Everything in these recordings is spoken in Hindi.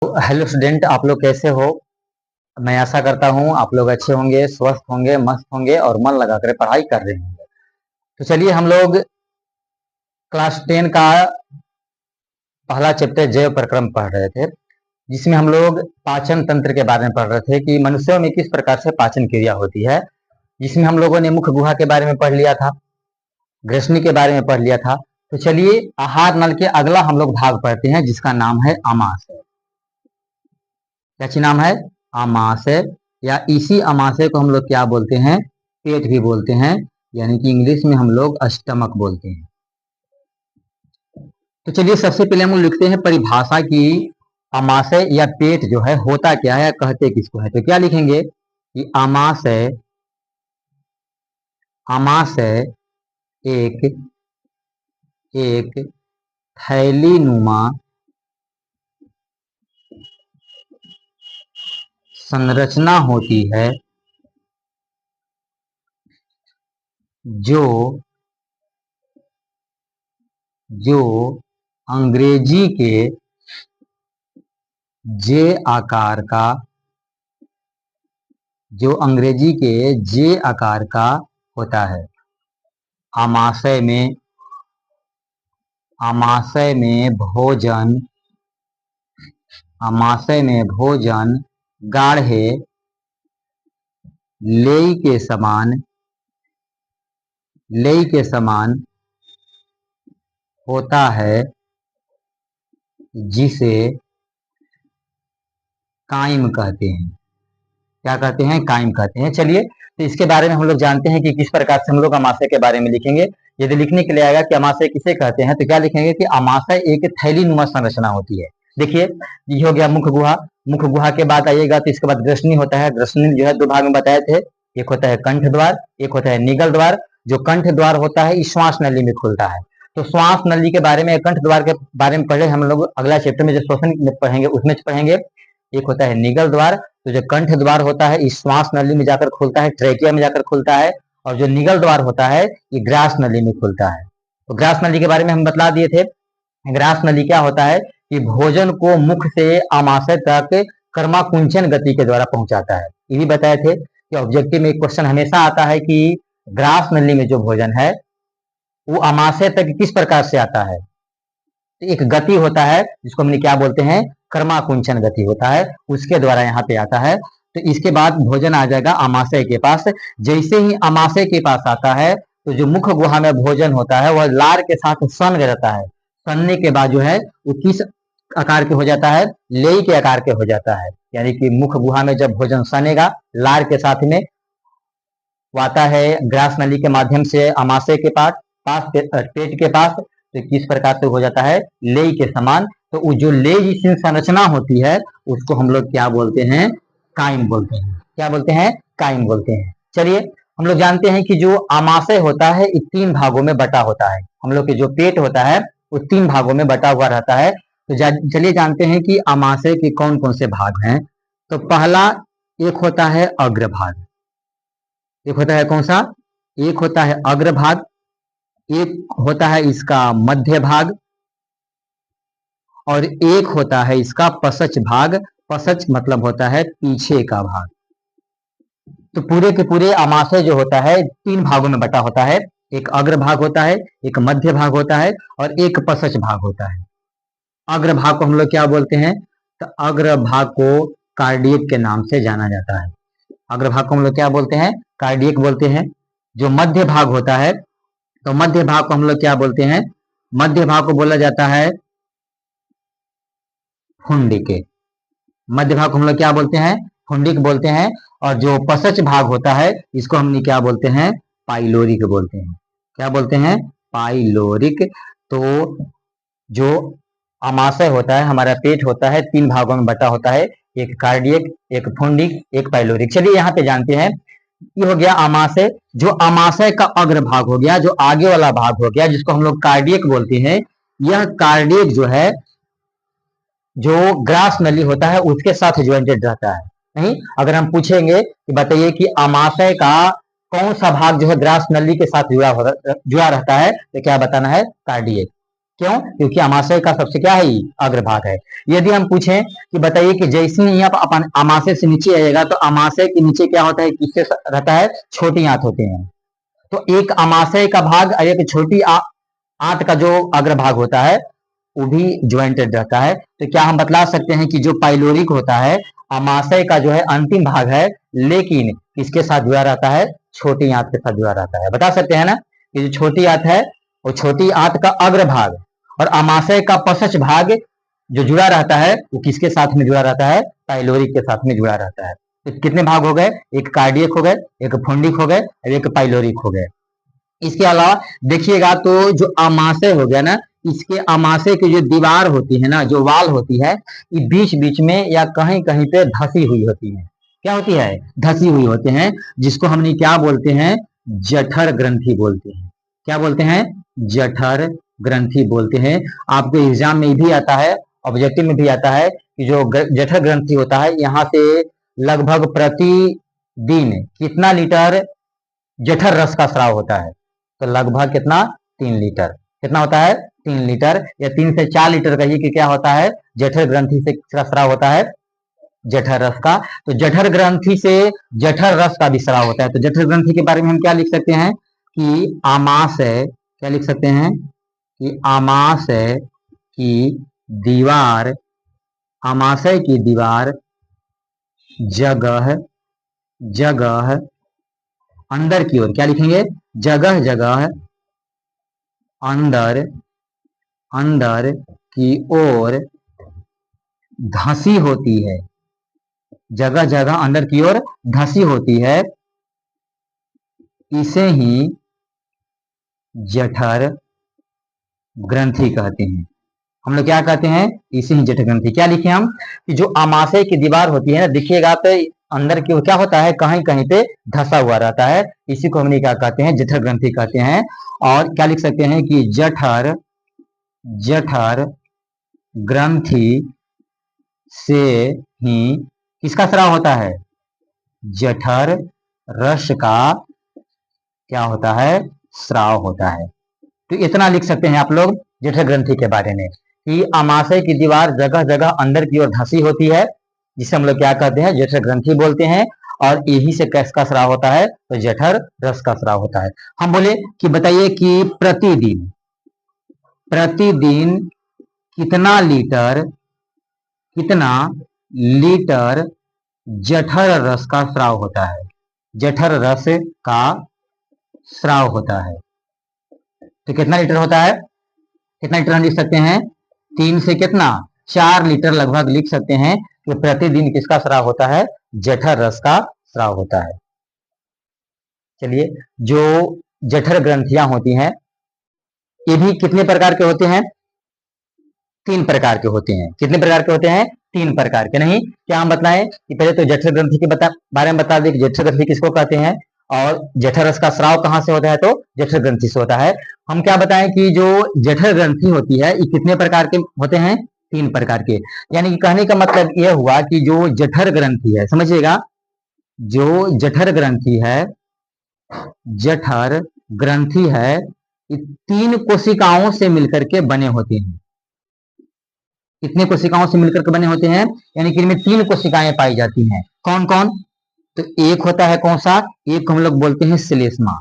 हेलो स्टूडेंट, आप लोग कैसे हो। मैं आशा करता हूँ आप लोग अच्छे होंगे, स्वस्थ होंगे, मस्त होंगे और मन लगाकर पढ़ाई कर रहे होंगे। तो चलिए, हम लोग क्लास 10 का पहला चैप्टर जैव प्रक्रम पढ़ रहे थे, जिसमें हम लोग पाचन तंत्र के बारे में पढ़ रहे थे कि मनुष्यों में किस प्रकार से पाचन क्रिया होती है। जिसमें हम लोगों ने मुख गुहा के बारे में पढ़ लिया था, ग्रसनी के बारे में पढ़ लिया था। तो चलिए, आहार नल के अगला हम लोग भाग पढ़ते हैं, जिसका नाम है आमाशय। क्या चीज नाम है? आमाशय। या इसी आमाशय को हम लोग क्या बोलते हैं? पेट भी बोलते हैं, यानी कि इंग्लिश में हम लोग स्टमक बोलते हैं। तो चलिए, सबसे पहले हम लिखते हैं परिभाषा की आमाशय या पेट जो है होता क्या है या कहते किसको है। तो क्या लिखेंगे कि आमाशय आमाशय एक एक थैली नुमा संरचना होती है जो जो अंग्रेजी के जे आकार का जो अंग्रेजी के जे आकार का होता है। आमाशय में भोजन गाढ़े लेई के समान होता है, जिसे काइम कहते हैं। क्या कहते हैं? काइम कहते हैं। चलिए, तो इसके बारे में हम लोग जानते हैं कि किस प्रकार से हम लोग आमाशय के बारे में लिखेंगे। यदि लिखने के लिए आएगा कि आमाशय किसे कहते हैं, तो क्या लिखेंगे कि आमाशय एक थैली नुमा संरचना होती है। देखिए, ये हो गया मुख गुहा। मुख गुहा के बाद आइएगा तो इसके बाद ग्रसनी होता है। ग्रसनी जो है दो भाग में बताए थे, एक होता है कंठ द्वार, एक होता है निगल द्वार। जो कंठ द्वार होता है इस श्वास नली में खुलता है। तो श्वास नली के बारे में, कंठ द्वार के बारे में पढ़े हम लोग अगला चैप्टर में जो श्वसन पढ़ेंगे उसमें पढ़ेंगे। एक होता है निगल द्वार। तो जो कंठ द्वार होता है इस श्वास नली में जाकर खुलता है, ट्रेकिया में जाकर खुलता है। और जो निगल द्वार होता है ये ग्रास नली में खुलता है। तो ग्रास नली के बारे में हम बतला दिए थे। ग्रास नली क्या होता है कि भोजन को मुख से आमाशय तक कर्माकुंचन गति के द्वारा पहुंचाता है। ये भी बताए थे कि ऑब्जेक्टिव में एक क्वेश्चन हमेशा आता है कि ग्रास नली में जो भोजन है वो आमाशय तक किस प्रकार से आता है। तो एक गति होता है जिसको हमने क्या बोलते हैं? कर्माकुंचन गति होता है, उसके द्वारा यहाँ पे आता है। तो इसके बाद भोजन आ जाएगा आमाशय के पास। जैसे ही आमाशय के पास आता है तो जो मुख गुहा में भोजन होता है वह लार के साथ सन रहता है। सनने के बाद जो है वो किस आकार के हो जाता है? लेई के आकार के हो जाता है। यानी कि मुख गुहा में जब भोजन सनेगा लार के साथ में वो आता है ग्रास नली के माध्यम से आमाशय के पास पेट के पास। तो किस प्रकार से हो जाता है? लेई के समान। तो वो जो लेई संरचना होती है उसको हम लोग क्या बोलते हैं? काइम बोलते हैं। क्या बोलते हैं? काइम बोलते हैं। चलिए, हम लोग जानते हैं कि जो आमाशय होता है ये 3 भागों में बटा होता है। हम लोग के जो पेट होता है वो 3 भागों में बटा हुआ रहता है। तो चलिए जानते हैं कि आमाशय के कौन कौन से भाग हैं। तो पहला एक होता है अग्रभाग। एक होता है कौन सा? एक होता है अग्रभाग, एक होता है इसका मध्य भाग और एक होता है इसका पसच भाग। पसच मतलब होता है पीछे का भाग। तो पूरे के पूरे आमाशय जो होता है 3 भागों में बटा होता है। एक अग्र भाग होता है, एक मध्य भाग होता है और एक पसच भाग होता है। अग्र भाग को हम लोग क्या बोलते हैं? तो अग्र भाग को कार्डियक के नाम से जाना जाता है। अग्र भाग को हम लोग क्या बोलते हैं? कार्डियक बोलते हैं। जो मध्य भाग होता है तो मध्य भाग को हम लोग क्या बोलते हैं? मध्य भाग को बोला जाता है फुंडिक। मध्य भाग को हम लोग क्या बोलते हैं? फुंडिक बोलते हैं। और जो पसच भाग होता है इसको हमने क्या बोलते हैं? पाइलोरिक बोलते हैं। क्या बोलते हैं? पाइलोरिक। तो जो आमाशय होता है, हमारा पेट होता है 3 भागों में बटा होता है, एक कार्डियक, एक फुंडिक, एक पाइलोरिक। चलिए यहाँ पे जानते हैं। ये हो गया आमाशय। जो आमाशय का अग्र भाग हो गया, जो आगे वाला भाग हो गया जिसको हम लोग कार्डियक बोलते हैं, यह कार्डियक जो है जो ग्रास नली होता है उसके साथ ज्वाइंटेड रहता है। नहीं, अगर हम पूछेंगे कि बताइए कि आमाशय का कौन सा भाग जो है ग्रास नली के साथ जुड़ा रहता है, तो क्या बताना है? कार्डियक। क्यों? क्योंकि आमाशय का सबसे क्या है, अग्रभाग है। यदि हम पूछें कि बताइए कि जैसे ही आप अपन आमाशय से नीचे आएगा तो आमाशय के नीचे क्या होता है, किससे रहता है, छोटी आंत होते हैं। तो एक आमाशय का भाग और एक छोटी आंत का जो अग्रभाग होता है वो भी ज्वाइंटेड रहता है। तो क्या हम बतला सकते हैं कि जो पाइलोरिक होता है आमाशय का जो है अंतिम भाग है, लेकिन किसके साथ जुड़ा रहता है, छोटी आंत के साथ जुड़ा रहता है। बता सकते हैं ना कि जो छोटी आंत है वो छोटी आंत का अग्रभाग और आमाशय का पश्च भाग जो जुड़ा रहता है वो किसके साथ में जुड़ा रहता है, पाइलोरिक के साथ में जुड़ा रहता है। तो कितने भाग हो गए, एक कार्डियक हो गए, एक फुंडिक हो गए और एक पाइलोरिक हो गए। इसके अलावा देखिएगा तो जो आमाशय हो गया ना, इसके आमाशय की जो दीवार होती है ना, जो वाल होती है, ये बीच बीच में या कहीं कहीं पे धसी हुई होती है। क्या होती है, धसी हुई होते हैं, जिसको हमने क्या बोलते हैं, जठर ग्रंथि बोलते हैं। क्या बोलते हैं, जठर ग्रंथि बोलते हैं। आपको एग्जाम में भी आता है, ऑब्जेक्टिव में भी आता है कि जो जठर ग्रंथि होता है यहाँ से लगभग प्रतिदिन कितना लीटर जठर रस का स्राव होता है। तो लगभग कितना, 3 लीटर। कितना होता है, 3 लीटर या 3 से 4 लीटर कहिए कि क्या होता है, जठर ग्रंथि से स्राव होता है, जठर रस का। तो जठर ग्रंथि से जठर रस का भी स्राव होता है। तो जठर ग्रंथि के बारे में हम क्या लिख सकते हैं कि आमाशय, क्या लिख सकते हैं कि आमाशय की दीवार, आमाशय की दीवार जगह जगह अंदर की ओर, क्या लिखेंगे, जगह जगह अंदर अंदर की ओर धंसी होती है। जगह जगह अंदर की ओर धंसी होती है, इसे ही जठर ग्रंथि कहते हैं। हम लोग क्या कहते हैं, इसे ही जठर ग्रंथि। क्या लिखे हम कि जो आमाशय की दीवार होती है ना, देखिएगा तो अंदर की ओर क्या होता है, कहीं कहीं पे धंसा हुआ रहता है, इसी को हम क्या कहते हैं, जठर ग्रंथि कहते हैं। और क्या लिख सकते हैं कि जठर जठर ग्रंथि से ही किसका स्राव होता है, जठर रस का क्या होता है, स्राव होता है। तो इतना लिख सकते हैं आप लोग जठर ग्रंथि के बारे में कि आमाशय की दीवार जगह जगह अंदर की ओर धंसी होती है, जिसे हम लोग क्या कहते हैं, जठर ग्रंथि बोलते हैं। और यही से किसका स्राव होता है, तो जठर रस का स्राव होता है। हम बोले कि बताइए कि प्रतिदिन प्रतिदिन कितना लीटर जठर रस का स्राव होता है, जठर रस का स्राव होता है। तो कितना लीटर होता है, कितना लीटर हम लिख सकते हैं, 3 से कितना, 4 लीटर लगभग लिख सकते हैं कि प्रतिदिन किसका स्राव होता है, जठर रस का स्राव होता है। चलिए, जो जठर ग्रंथियां होती हैं ये भी कितने प्रकार के होते हैं, 3 प्रकार के होते हैं। कितने प्रकार के होते हैं, 3 प्रकार के। नहीं, क्या हम बताएं कि पहले तो जठर ग्रंथि के बारे में बता दें कि जठर ग्रंथि किसको कहते हैं और जठर रस का स्राव कहां से होता है, तो जठर ग्रंथि से होता है। हम क्या बताएं कि जो जठर ग्रंथि होती है ये कितने प्रकार के होते हैं, 3 प्रकार के। यानी कि कहने का मतलब यह हुआ कि जो जठर ग्रंथि है, समझिएगा, जो जठर ग्रंथि है, जठर ग्रंथि है, ये 3 कोशिकाओं से मिलकर के बने होते हैं। कितने कोशिकाओं से मिलकर के बने होते हैं, यानी कि इनमें 3 कोशिकाएं पाई जाती हैं। कौन कौन, तो एक होता है कौन सा, एक हम लोग बोलते हैं श्लेष्मा।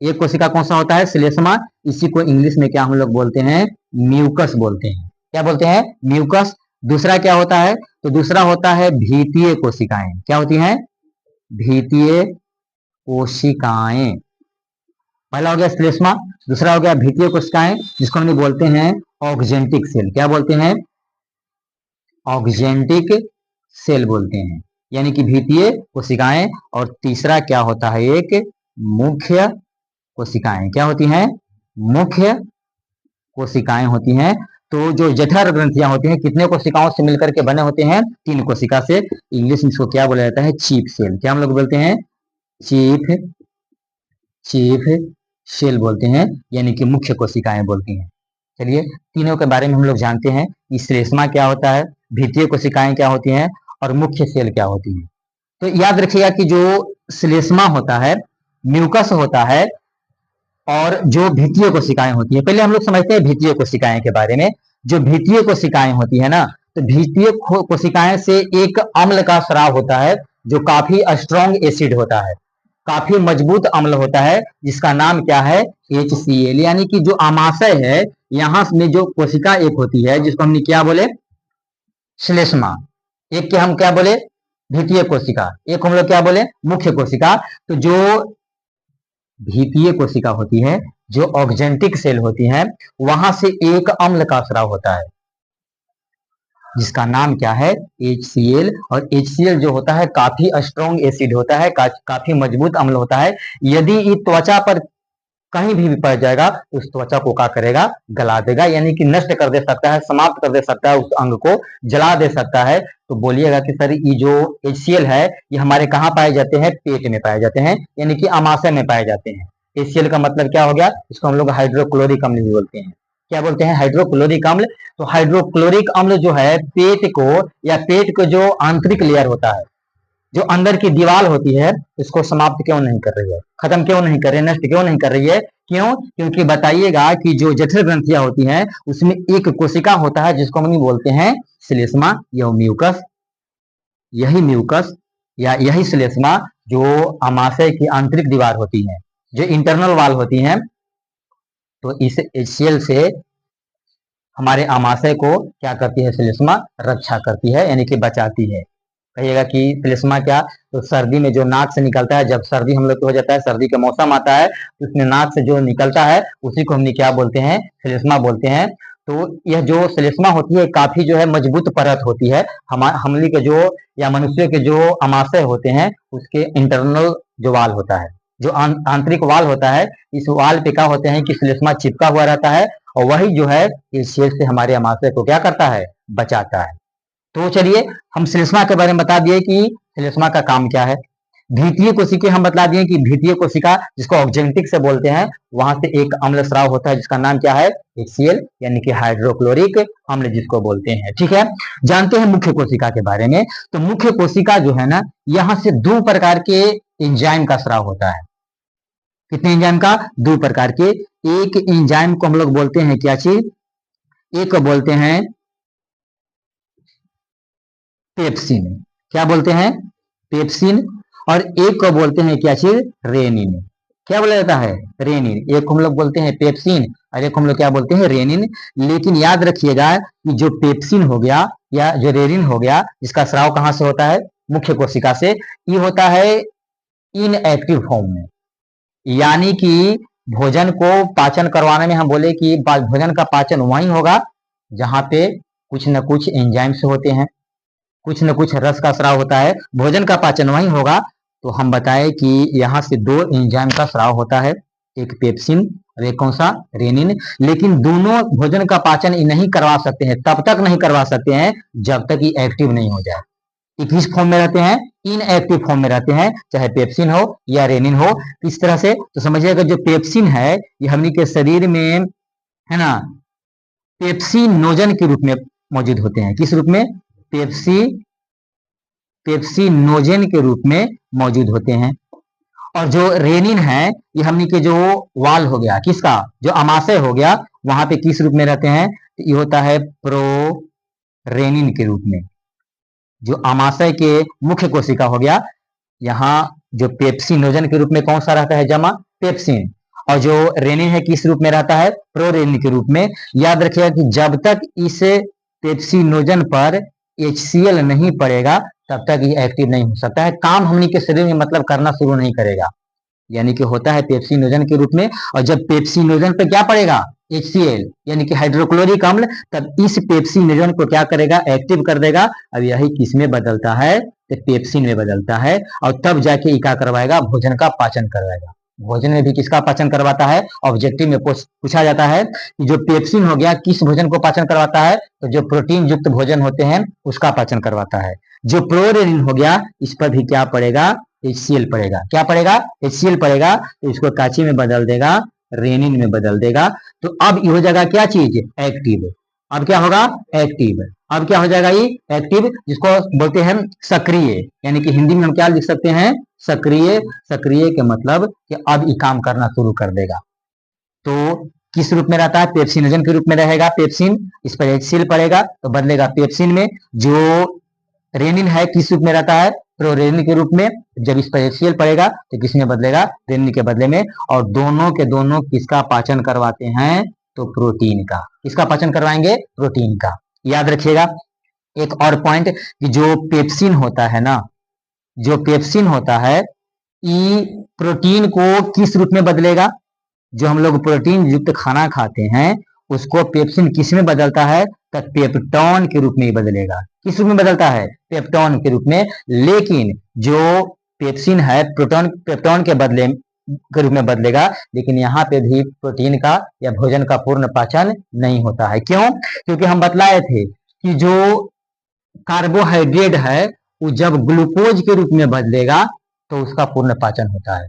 एक कोशिका कौन सा होता है, श्लेष्मा। इसी को इंग्लिश में क्या हम लोग बोलते हैं, म्यूकस बोलते हैं। क्या बोलते हैं, म्यूकस। दूसरा क्या होता है, तो दूसरा होता है भीतीय कोशिकाएं। क्या होती हैं, भीतीय कोशिकाएं। पहला हो गया श्लेष्मा, दूसरा हो गया भीतीय कोशिकाएं, जिसको हम बोलते हैं ऑक्जेंटिक सेल। क्या बोलते हैं, ऑक्जेंटिक सेल बोलते हैं, यानी कि भीतीय कोशिकाएं। और तीसरा क्या होता है, एक मुख्य कोशिकाएं। क्या होती हैं, मुख्य कोशिकाएं होती हैं। तो जो जठर ग्रंथियां होती हैं कितने कोशिकाओं से मिलकर के बने होते हैं, 3 कोशिका से। इंग्लिश में इसको क्या बोला जाता है, चीफ सेल। क्या हम लोग बोलते हैं, चीफ सेल बोलते हैं, यानी कि मुख्य कोशिकाएं बोलती हैं। चलिए, तीनों के बारे में हम लोग जानते हैं कि श्लेष्मा क्या होता है, भीतीय कोशिकाएं क्या होती हैं और मुख्य सेल क्या होती है। तो याद रखिएगा कि जो श्लेष्मा होता है, म्यूकस होता है, और जो भित्तीय कोशिकाएं होती है, पहले हम लोग समझते हैं भित्तीय कोशिकाएं के बारे में। जो भित्तीय कोशिकाएं होती है ना, तो भित्तीय कोशिकाएं से एक अम्ल का स्राव होता है जो काफी स्ट्रॉन्ग एसिड होता है, काफी मजबूत अम्ल होता है, जिसका नाम क्या है, HCl। यानी कि जो आमाशय है, यहाँ में जो कोशिका एक होती है जिसको हमने क्या बोले, श्लेष्मा। एक के हम क्या बोले, भित्तीय कोशिका, एक हम लोग क्या बोले, मुख्य कोशिका। तो जो भित्तीय कोशिका होती है, जो ऑक्जेंटिक सेल होती है, वहां से एक अम्ल का स्राव होता है जिसका नाम क्या है, HCl। और HCl जो होता है काफी स्ट्रॉन्ग एसिड होता है, काफी मजबूत अम्ल होता है। यदि ये त्वचा पर कहीं भी पड़ जाएगा, उस त्वचा को क्या करेगा, गला देगा, यानी कि नष्ट कर दे सकता है, समाप्त कर दे सकता है, उस अंग को जला दे सकता है। तो बोलिएगा कि सर ये जो HCl है, ये हमारे कहाँ पाए जाते हैं, पेट में पाए जाते हैं, यानी कि आमाशय में पाए जाते हैं। HCl का मतलब क्या हो गया, इसको हम लोग हाइड्रोक्लोरिक अम्ल भी बोलते हैं। क्या बोलते हैं, हाइड्रोक्लोरिक अम्ल। तो हाइड्रोक्लोरिक अम्ल जो है पेट को, या पेट को जो आंतरिक लेयर होता है, जो अंदर की दीवार होती है, इसको समाप्त क्यों नहीं कर रही है, खत्म क्यों नहीं कर रही है, नष्ट क्यों नहीं कर रही है, क्यों, क्योंकि बताइएगा कि जो जठर ग्रंथियां होती हैं, उसमें एक कोशिका होता है जिसको हम बोलते हैं श्लेष्मा या म्यूकस। यही म्यूकस या यही श्लेष्मा जो आमाशय की आंतरिक दीवार होती है, जो इंटरनल वॉल होती है, तो इस HCl से हमारे आमाशय को क्या करती है, श्लेष्मा रक्षा करती है, यानी कि बचाती है। कहिएगा कि श्लेष्मा क्या, तो सर्दी में जो नाक से निकलता है, जब सर्दी हम लोग को हो जाता है, सर्दी का मौसम आता है, तो उसमें नाक से जो निकलता है उसी को हमने क्या बोलते हैं, श्लेष्मा बोलते हैं। तो यह जो श्लेष्मा होती है काफी जो है मजबूत परत होती है। हमली के जो, या मनुष्य के जो आमाशय होते हैं, उसके इंटरनल जो वाल होता है, जो आंतरिक वाल होता है, इस वाल पे क्या होते हैं कि श्लेष्मा चिपका हुआ रहता है, और वही जो है इस शेर से हमारे आमाशय को क्या करता है, बचाता है। तो चलिए हम श्लेष्मा के बारे में बता दिए कि श्लेष्मा का काम क्या है। भित्तीय कोशिका हम बता दिए कि भित्तीय कोशिका जिसको ऑक्जेंटिक से बोलते हैं, वहां से एक अम्ल स्राव होता है जिसका नाम क्या है, HCl, यानी कि हाइड्रोक्लोरिक अम्ल जिसको बोलते हैं। ठीक है, जानते हैं मुख्य कोशिका के बारे में। तो मुख्य कोशिका जो है ना, यहाँ से दो प्रकार के एंजाइम का स्राव होता है। कितने एंजाइम का, दो प्रकार के। एक एंजाइम को हम लोग बोलते हैं क्या चीज, एक को बोलते हैं पेप्सिन। क्या बोलते हैं, पेप्सिन। और एक को बोलते हैं क्या चीज, रेनिन। क्या बोला जाता है, रेनिन। एक को हम लोग बोलते हैं पेप्सिन, और एक को हम लोग क्या बोलते हैं, रेनिन। लेकिन याद रखिएगा कि जो पेप्सिन हो गया या जो रेनिन हो गया, इसका स्राव कहां से होता है, मुख्य कोशिका से। ये होता है इनएक्टिव फॉर्म में, यानी कि भोजन को पाचन करवाने में हम बोले कि भोजन का पाचन वहीं होगा जहां पे कुछ न कुछ एंजाइम्स होते हैं, कुछ न कुछ रस का स्राव होता है, भोजन का पाचन वहीं होगा। तो हम बताएं कि यहाँ से दो एंजाइम का स्राव होता है, एक पेप्सिन और एक कौन सा, रेनिन। लेकिन दोनों भोजन का पाचन नहीं करवा सकते हैं, तब तक नहीं करवा सकते हैं जब तक ये एक्टिव नहीं हो जाए। ये किस फॉर्म में रहते हैं, इनएक्टिव फॉर्म में रहते हैं, चाहे पेप्सिन हो या रेनिन हो। किस तरह से, तो समझिएगा जो पेप्सिन है ये हमनी के शरीर में है ना, पेप्सिनोजन के रूप में मौजूद होते हैं। किस रूप में, पेप्सिनोजन के रूप में मौजूद होते हैं। और जो रेनिन है ये हमनी के जो वाल हो गया, किसका, जो आमाशय हो गया, वहां पे किस रूप में रहते हैं, तो ये होता है प्रोरेनिन के रूप में। जो आमाशय के मुख्य कोशिका हो गया, यहाँ जो पेप्सिनोजन के रूप में कौन सा रहता है जमा, पेप्सिन। और जो रेनिन है किस रूप में रहता है, प्रोरेनिन के रूप में। याद रखिएगा कि जब तक इस पेप्सिनोजन पर HCl नहीं पड़ेगा तब तक ये एक्टिव नहीं हो सकता है, काम हमनी के शरीर में मतलब करना शुरू नहीं करेगा। यानी कि होता है पेप्सिनोजन के रूप में, और जब पेप्सिनोजन पे क्या पड़ेगा, HCl यानी कि हाइड्रोक्लोरिक अम्ल, तब इस पेप्सिनोजन को क्या करेगा, एक्टिव कर देगा। अब यही किस में बदलता है, तो पेप्सिन में बदलता है, और तब जाके ये क्या करवाएगा, भोजन का पाचन करवाएगा। भोजन में भी किसका पाचन करवाता है, ऑब्जेक्टिव में पूछा जाता है कि जो पेप्सिन हो गया किस भोजन को पाचन करवाता है, तो जो प्रोटीन युक्त भोजन होते हैं उसका पाचन करवाता है। जो प्रोरेनिन हो गया इस पर भी क्या पड़ेगा, HCl पड़ेगा। क्या पड़ेगा, HCl पड़ेगा, तो इसको काची में बदल देगा, रेनिन में बदल देगा। तो अब ये हो जाएगा क्या चीज, एक्टिव। अब क्या होगा, एक्टिव। अब क्या हो जाएगा ये एक्टिव, जिसको बोलते हैं सक्रिय, यानी कि हिंदी में हम क्या लिख सकते हैं, सक्रिय। सक्रिय के मतलब कि अब ये काम करना शुरू कर देगा। तो किस रूप में रहता है? पेप्सिनोजन के रूप में रहेगा पेप्सिन, इस पर HCl पड़ेगा तो बदलेगा पेप्सिन में। जो रेनिन है किस रूप में रहता है? प्रोरेनिन के रूप में। जब इस पर HCl पड़ेगा तो किस में बदलेगा? रेनिन के बदले में। और दोनों के दोनों किसका पाचन करवाते हैं? तो प्रोटीन का। किसका पाचन करवाएंगे? प्रोटीन का। याद रखिएगा एक और पॉइंट कि जो पेप्सिन होता है ना, जो पेप्सिन होता है ये प्रोटीन को किस रूप में बदलेगा? जो हम लोग प्रोटीन युक्त खाना खाते हैं उसको पेप्सिन किस में बदलता है? तो पेप्टोन के रूप में ही बदलेगा। किस रूप में बदलता है? पेप्टोन के रूप में। लेकिन जो पेप्सिन है पेप्टोन के बदले के रूप में बदलेगा, लेकिन यहाँ पे भी प्रोटीन का या भोजन का पूर्ण पाचन नहीं होता है। क्यों? क्योंकि हम बतलाए थे कि जो कार्बोहाइड्रेट है वो जब ग्लूकोज के रूप में बदलेगा तो उसका पूर्ण पाचन होता है।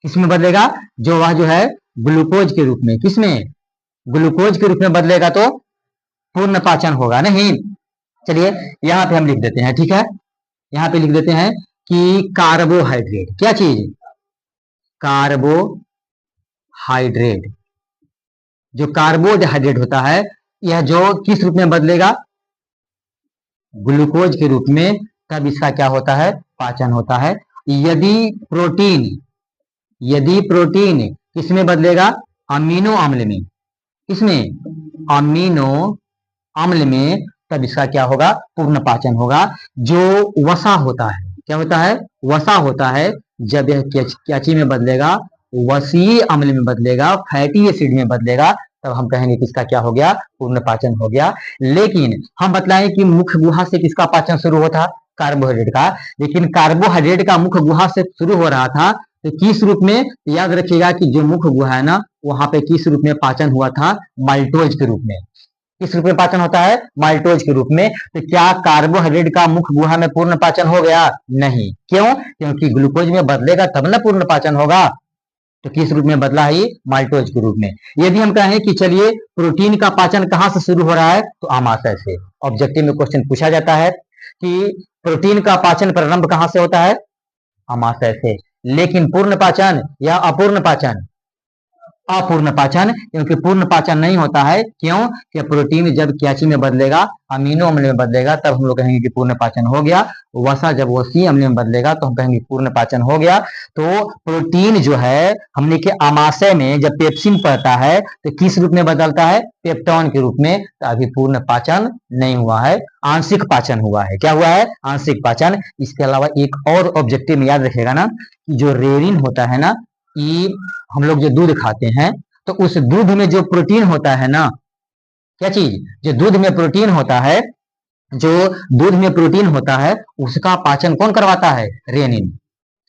किसमें बदलेगा? जो वह जो है ग्लूकोज के रूप में। किसमें? ग्लूकोज के रूप में बदलेगा तो पूर्ण पाचन होगा नहीं। चलिए यहां पे हम लिख देते हैं, ठीक है, यहां पे लिख देते हैं कि कार्बोहाइड्रेट, क्या चीज? कार्बोहाइड्रेट। जो कार्बोहाइड्रेट होता है यह जो किस रूप में बदलेगा? ग्लूकोज के रूप में। तब इसका क्या होता है? पाचन होता है। यदि प्रोटीन किसमें बदलेगा? अमीनो अम्ल में। किसमें? अमीनो अम्ल में। तब इसका क्या होगा? पूर्ण पाचन होगा। जो वसा होता है, क्या होता है? वसा होता है। जब यह क्या चीज में बदलेगा? वसीय अम्ल में बदलेगा, फैटी एसिड में बदलेगा, तब हम कहेंगे किसका क्या हो गया? पूर्ण पाचन हो गया। लेकिन हम बतलाएं कि मुख्य गुहा से किसका पाचन शुरू होता? कार्बोहाइड्रेट का। लेकिन कार्बोहाइड्रेट का मुख्य गुहा से शुरू हो रहा था तो किस रूप में? याद रखिएगा कि जो मुख्य गुहा है ना वहां पे किस रूप में पाचन हुआ था? माल्टोज के रूप में। किस रूप में पाचन होता है? माल्टोज के रूप में। तो क्या कार्बोहाइड्रेट का मुख्य गुहा में पूर्ण पाचन हो गया? नहीं। क्यों? क्योंकि ग्लूकोज में बदलेगा तब ना पूर्ण पाचन होगा। तो किस रूप में बदला है? माल्टोज के रूप में। यदि हम कहें कि चलिए प्रोटीन का पाचन कहां से शुरू हो रहा है? तो आमाशय से। ऑब्जेक्टिव में क्वेश्चन पूछा जाता है कि प्रोटीन का पाचन प्रारंभ कहां से होता है? आमाशय से। लेकिन पूर्ण पाचन या अपूर्ण पाचन? अपूर्ण पाचन, क्योंकि पूर्ण पाचन नहीं होता है। क्यों? कि प्रोटीन जब क्या चीज में बदलेगा? अमीनो अम्ल में बदलेगा, तब हम लोग कहेंगे कि पूर्ण पाचन हो गया। वसा जब वसीय अम्ल में बदलेगा तो हम कहेंगे पूर्ण पाचन हो गया। तो प्रोटीन जो है हमने के आमाशय में जब पेप्सिन पड़ता है तो किस रूप में बदलता है? पेप्टोन के रूप में। तो अभी पूर्ण पाचन नहीं हुआ है, आंशिक पाचन हुआ है। क्या हुआ है? आंशिक पाचन। इसके अलावा एक और ऑब्जेक्टिव में याद रखेगा ना कि जो रेनिन होता है ना, ये हम लोग जो दूध खाते हैं तो उस दूध में जो प्रोटीन होता है ना, क्या चीज? जो दूध में प्रोटीन होता है, जो दूध में प्रोटीन होता है उसका पाचन कौन करवाता है? रेनिन।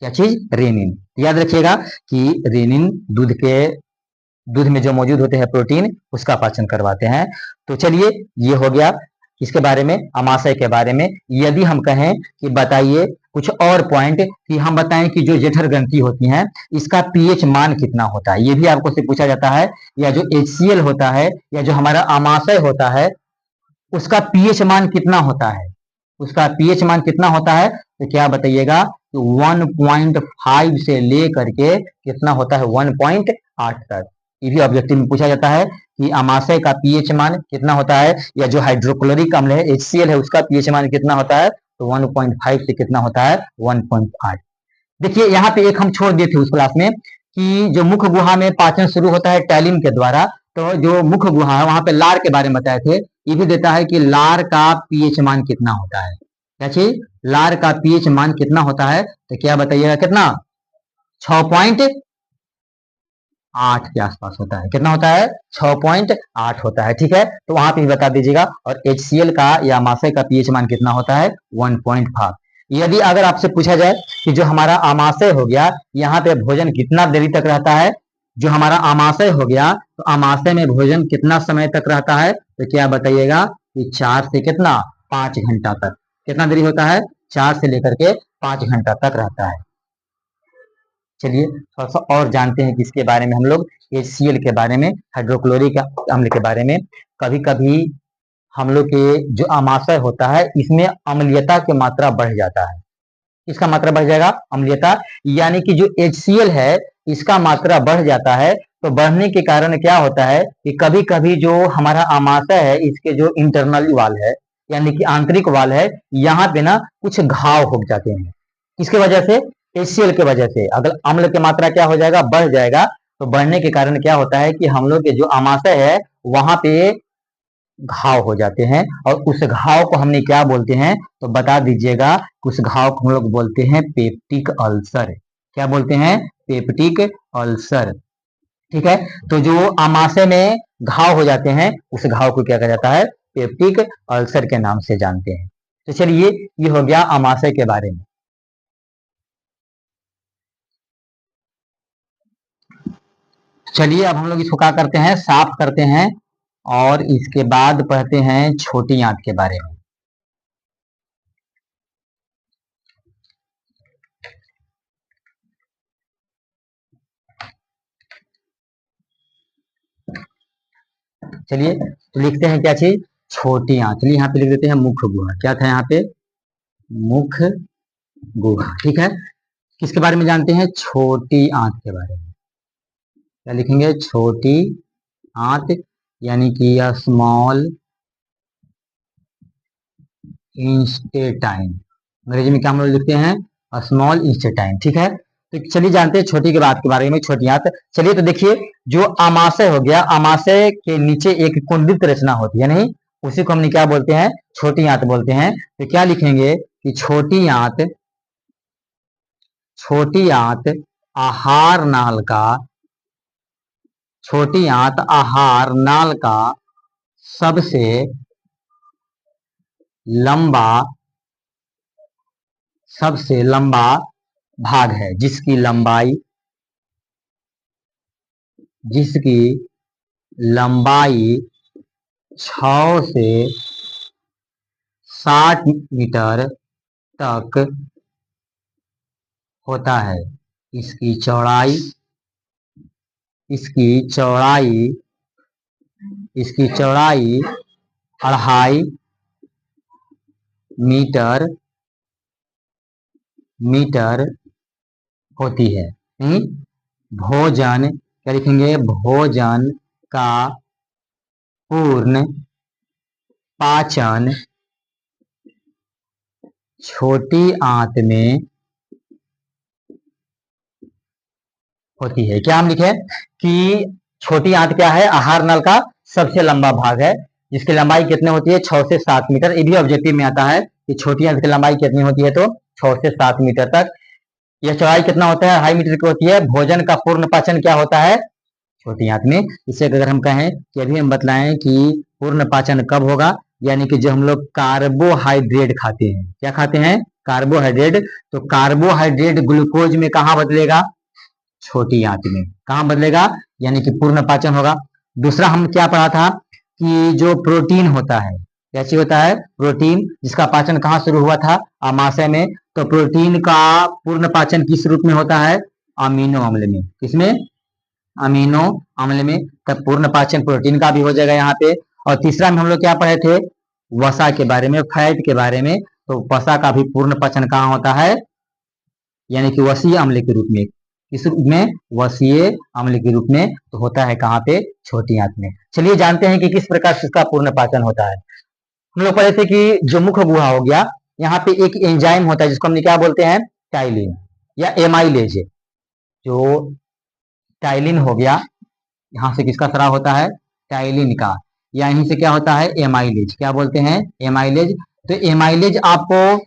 क्या चीज? रेनिन। याद रखिएगा कि रेनिन दूध में जो मौजूद होते हैं प्रोटीन उसका पाचन करवाते हैं। तो चलिए ये हो गया इसके बारे में, अमाशय के बारे में। यदि हम कहें कि बताइए कुछ और पॉइंट कि हम बताएं कि जो जठर ग्रंथि होती हैं इसका पीएच मान कितना होता है, ये भी आपको से पूछा जाता है। या जो HCl होता है या जो हमारा आमाशय होता है उसका पीएच मान कितना होता है? उसका पीएच मान कितना होता है? तो क्या बताइएगा? तो 1.5 से लेकर के कितना होता है? 1.8 तक। ये भी ऑब्जेक्टिव में पूछा जाता है कि अमाशय का पीएच मान कितना होता है, या जो हाइड्रोक्लोरिक अम्ल है HCl है उसका पीएच मान कितना होता है? तो 1.5 से कितना होता है? 1.8। देखिए यहाँ पे एक हम छोड़ दिए थे उस क्लास में कि जो मुख्य गुहा में पाचन शुरू होता है टैलिन के द्वारा, तो जो मुख्य गुहा है वहां पे लार के बारे में बताए थे। ये भी देता है कि लार का पीएच मान कितना होता है। क्या चीज? लार का पीएच मान कितना होता है? तो क्या बताइएगा? कितना? 6.8 के आसपास होता है। कितना होता है? 6.8 होता है। ठीक है, तो वहां पे भी बता दीजिएगा। और HCl का या आमाशय का पीएच मान कितना होता है? 1.5। यदि अगर आपसे पूछा जाए कि जो हमारा आमाशय हो गया यहाँ पे भोजन कितना देरी तक रहता है, जो हमारा आमाशय हो गया तो आमाशय में भोजन कितना समय तक रहता है? तो क्या बताइएगा कि 4 से कितना? 5 घंटा तक। कितना देरी होता है? 4 से लेकर के 5 घंटा तक रहता है। चलिए थोड़ा सा और जानते हैं किसके बारे में हम लोग? HCl के बारे में, हाइड्रोक्लोरिक अम्ल के बारे में। कभी कभी हम लोग के जो आमाशय होता है इसमें अम्लीयता की मात्रा बढ़ जाता है। इसका मात्रा बढ़ जाएगा, अम्लीयता, यानी कि जो HCl है इसका मात्रा बढ़ जाता है। तो बढ़ने के कारण क्या होता है कि कभी कभी जो हमारा आमाशय है इसके जो इंटरनल वाल है यानी कि आंतरिक वाल है, यहाँ पे ना कुछ घाव हो जाते हैं। किसके वजह से? HCl के वजह से। अगर अम्ल की मात्रा क्या हो जाएगा? बढ़ जाएगा। तो बढ़ने के कारण क्या होता है कि हम लोग के जो आमाशय है वहां पे घाव हो जाते हैं, और उस घाव को हमने क्या बोलते हैं? तो बता दीजिएगा। उस घाव को हम लोग बोलते हैं पेप्टिक अल्सर। क्या बोलते हैं? Peptic ulcer. ठीक है, तो जो आमाशय में घाव हो जाते हैं उस घाव को क्या कहा जाता है? पेप्टिक अल्सर के नाम से जानते हैं। तो चलिए, ये हो गया आमाशय के बारे में। चलिए अब हम लोग इसको क्या करते हैं? साफ करते हैं, और इसके बाद पढ़ते हैं छोटी आंत के बारे में। चलिए तो लिखते हैं क्या चीज? छोटी आंत। चलिए यहाँ पे लिख देते हैं मुख्य गुहा। क्या था यहाँ पे? मुख्य गुहा। ठीक है, किसके बारे में जानते हैं? छोटी आंत के बारे में। क्या लिखेंगे? छोटी आंत, यानी कि स्मॉल इंस्टेटाइन। अंग्रेजी में क्या हम लोग लिखते हैं? स्मॉल इंस्टेटाइन। ठीक है, तो चलिए जानते हैं छोटी के बाद के बारे में, छोटी आंत। चलिए तो देखिए, जो आमाशय हो गया, आमाशय के नीचे एक कुंडित रचना होती है, नहीं, उसी को हमने क्या बोलते हैं? छोटी आंत बोलते हैं। तो क्या लिखेंगे कि छोटी आंत, छोटी आंत आहार नाल का, छोटी आंत आहार नाल का सबसे लंबा, सबसे लंबा भाग है, जिसकी लंबाई, जिसकी लंबाई 6 से 60 मीटर तक होता है। इसकी चौड़ाई, इसकी चौड़ाई, इसकी चौड़ाई 2.5 मीटर मीटर होती है। नहीं, भोजन, क्या लिखेंगे? भोजन का पूर्ण पाचन छोटी आंत में होती है। क्या हम लिखे कि छोटी आंत क्या है? आहार नल का सबसे लंबा भाग है, जिसकी लंबाई कितनी होती है? 6 से 7 मीटर। ये भी ऑब्जेक्टिव में आता है कि छोटी आंत की लंबाई कितनी होती है? तो 6 से 7 मीटर तक। यह चौड़ाई कितना होता है? 2.5 मीटर की होती है। भोजन का पूर्ण पाचन क्या होता है? छोटी आंत में। इसे अगर हम कहें कि अभी हम बतलाएं कि पूर्ण पाचन कब होगा, यानी कि जब हम लोग कार्बोहाइड्रेट खाते हैं। क्या खाते हैं? कार्बोहाइड्रेट। तो कार्बोहाइड्रेट ग्लूकोज में कहाँ बदलेगा? छोटी आंत में। कहाँ बदलेगा? यानी कि पूर्ण पाचन होगा। दूसरा हम क्या पढ़ा था कि जो प्रोटीन होता है, कैसे होता है? प्रोटीन, जिसका पाचन कहाँ शुरू हुआ था? आमाशय में। तो प्रोटीन का पूर्ण पाचन किस रूप में होता है? अमीनो अम्ल में। किसमें? अमीनो अम्ल में। तब पूर्ण पाचन प्रोटीन का भी हो जाएगा यहाँ पे। और तीसरा में हम लोग क्या पढ़े थे? वसा के बारे में, फैट के बारे में। तो वसा का भी पूर्ण पाचन कहाँ होता है? यानी कि वसीय अम्ल के रूप में। किस रूप में? वसीय अम्ल के रूप में। तो होता है कहाँ पे? छोटी आंत में। चलिए जानते हैं कि किस प्रकार से इसका पूर्ण पाचन होता है। हम लोग पढ़े थे कि जो मुख्य गुहा हो गया, यहाँ पे एक एंजाइम होता है जिसको हमने क्या बोलते हैं? टाइलिन या एमाइलेज। जो टाइलिन हो गया, यहाँ से किसका स्राव होता है? टाइलिन का। या यहीं से क्या होता है? एमाइलेज। क्या बोलते हैं? एमाइलेज। तो एमाइलेज आपको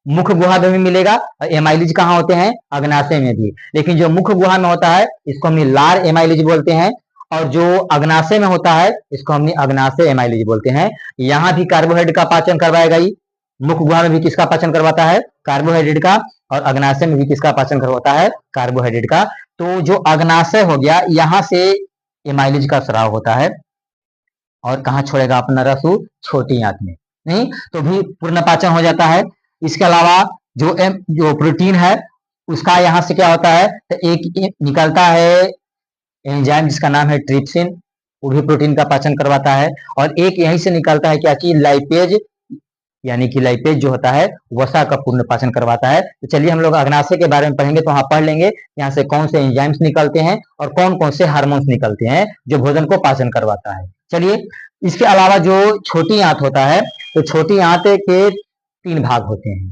मुख्य गुहा में भी मिलेगा, और एमाइलेज कहाँ होते हैं? अग्नाशय में भी। लेकिन जो मुख्य गुहा में होता है इसको हमने लार एमाइलेज बोलते हैं, और जो अग्नाशय में होता है इसको हमने अग्नाशय एमाइलेज बोलते हैं। यहाँ भी कार्बोहाइड्रेट का पाचन करवाएगा ही। मुख्य गुहा में भी किसका पाचन करवाता है? कार्बोहाइड्रेट का। और अग्नाशय में भी किसका पाचन करवाता है? कार्बोहाइड्रेट का। तो जो अग्नाशय हो गया, यहाँ से एमाइलेज का स्राव होता है, और कहाँ छोड़ेगा अपना रसू? छोटी आंत में। नहीं, तो भी पूर्ण पाचन हो जाता है। इसके अलावा जो प्रोटीन है उसका यहाँ से क्या होता है? तो एक निकलता है एंजाइम जिसका नाम है ट्रिप्सिन, वो भी प्रोटीन का पाचन करवाता है। और एक यहीं से निकलता है क्या चीज? लाइपेज, यानी कि लाइपेज जो होता है वसा का पूर्ण पाचन करवाता है। तो चलिए हम लोग अग्नाशय के बारे में पढ़ेंगे, तो वहां पढ़ लेंगे यहाँ से कौन से एंजाइम्स निकलते हैं और कौन कौन से हार्मोन्स निकलते हैं जो भोजन को पाचन करवाता है। चलिए, इसके अलावा जो छोटी आंत होता है, तो छोटी आंत के 3 भाग होते हैं।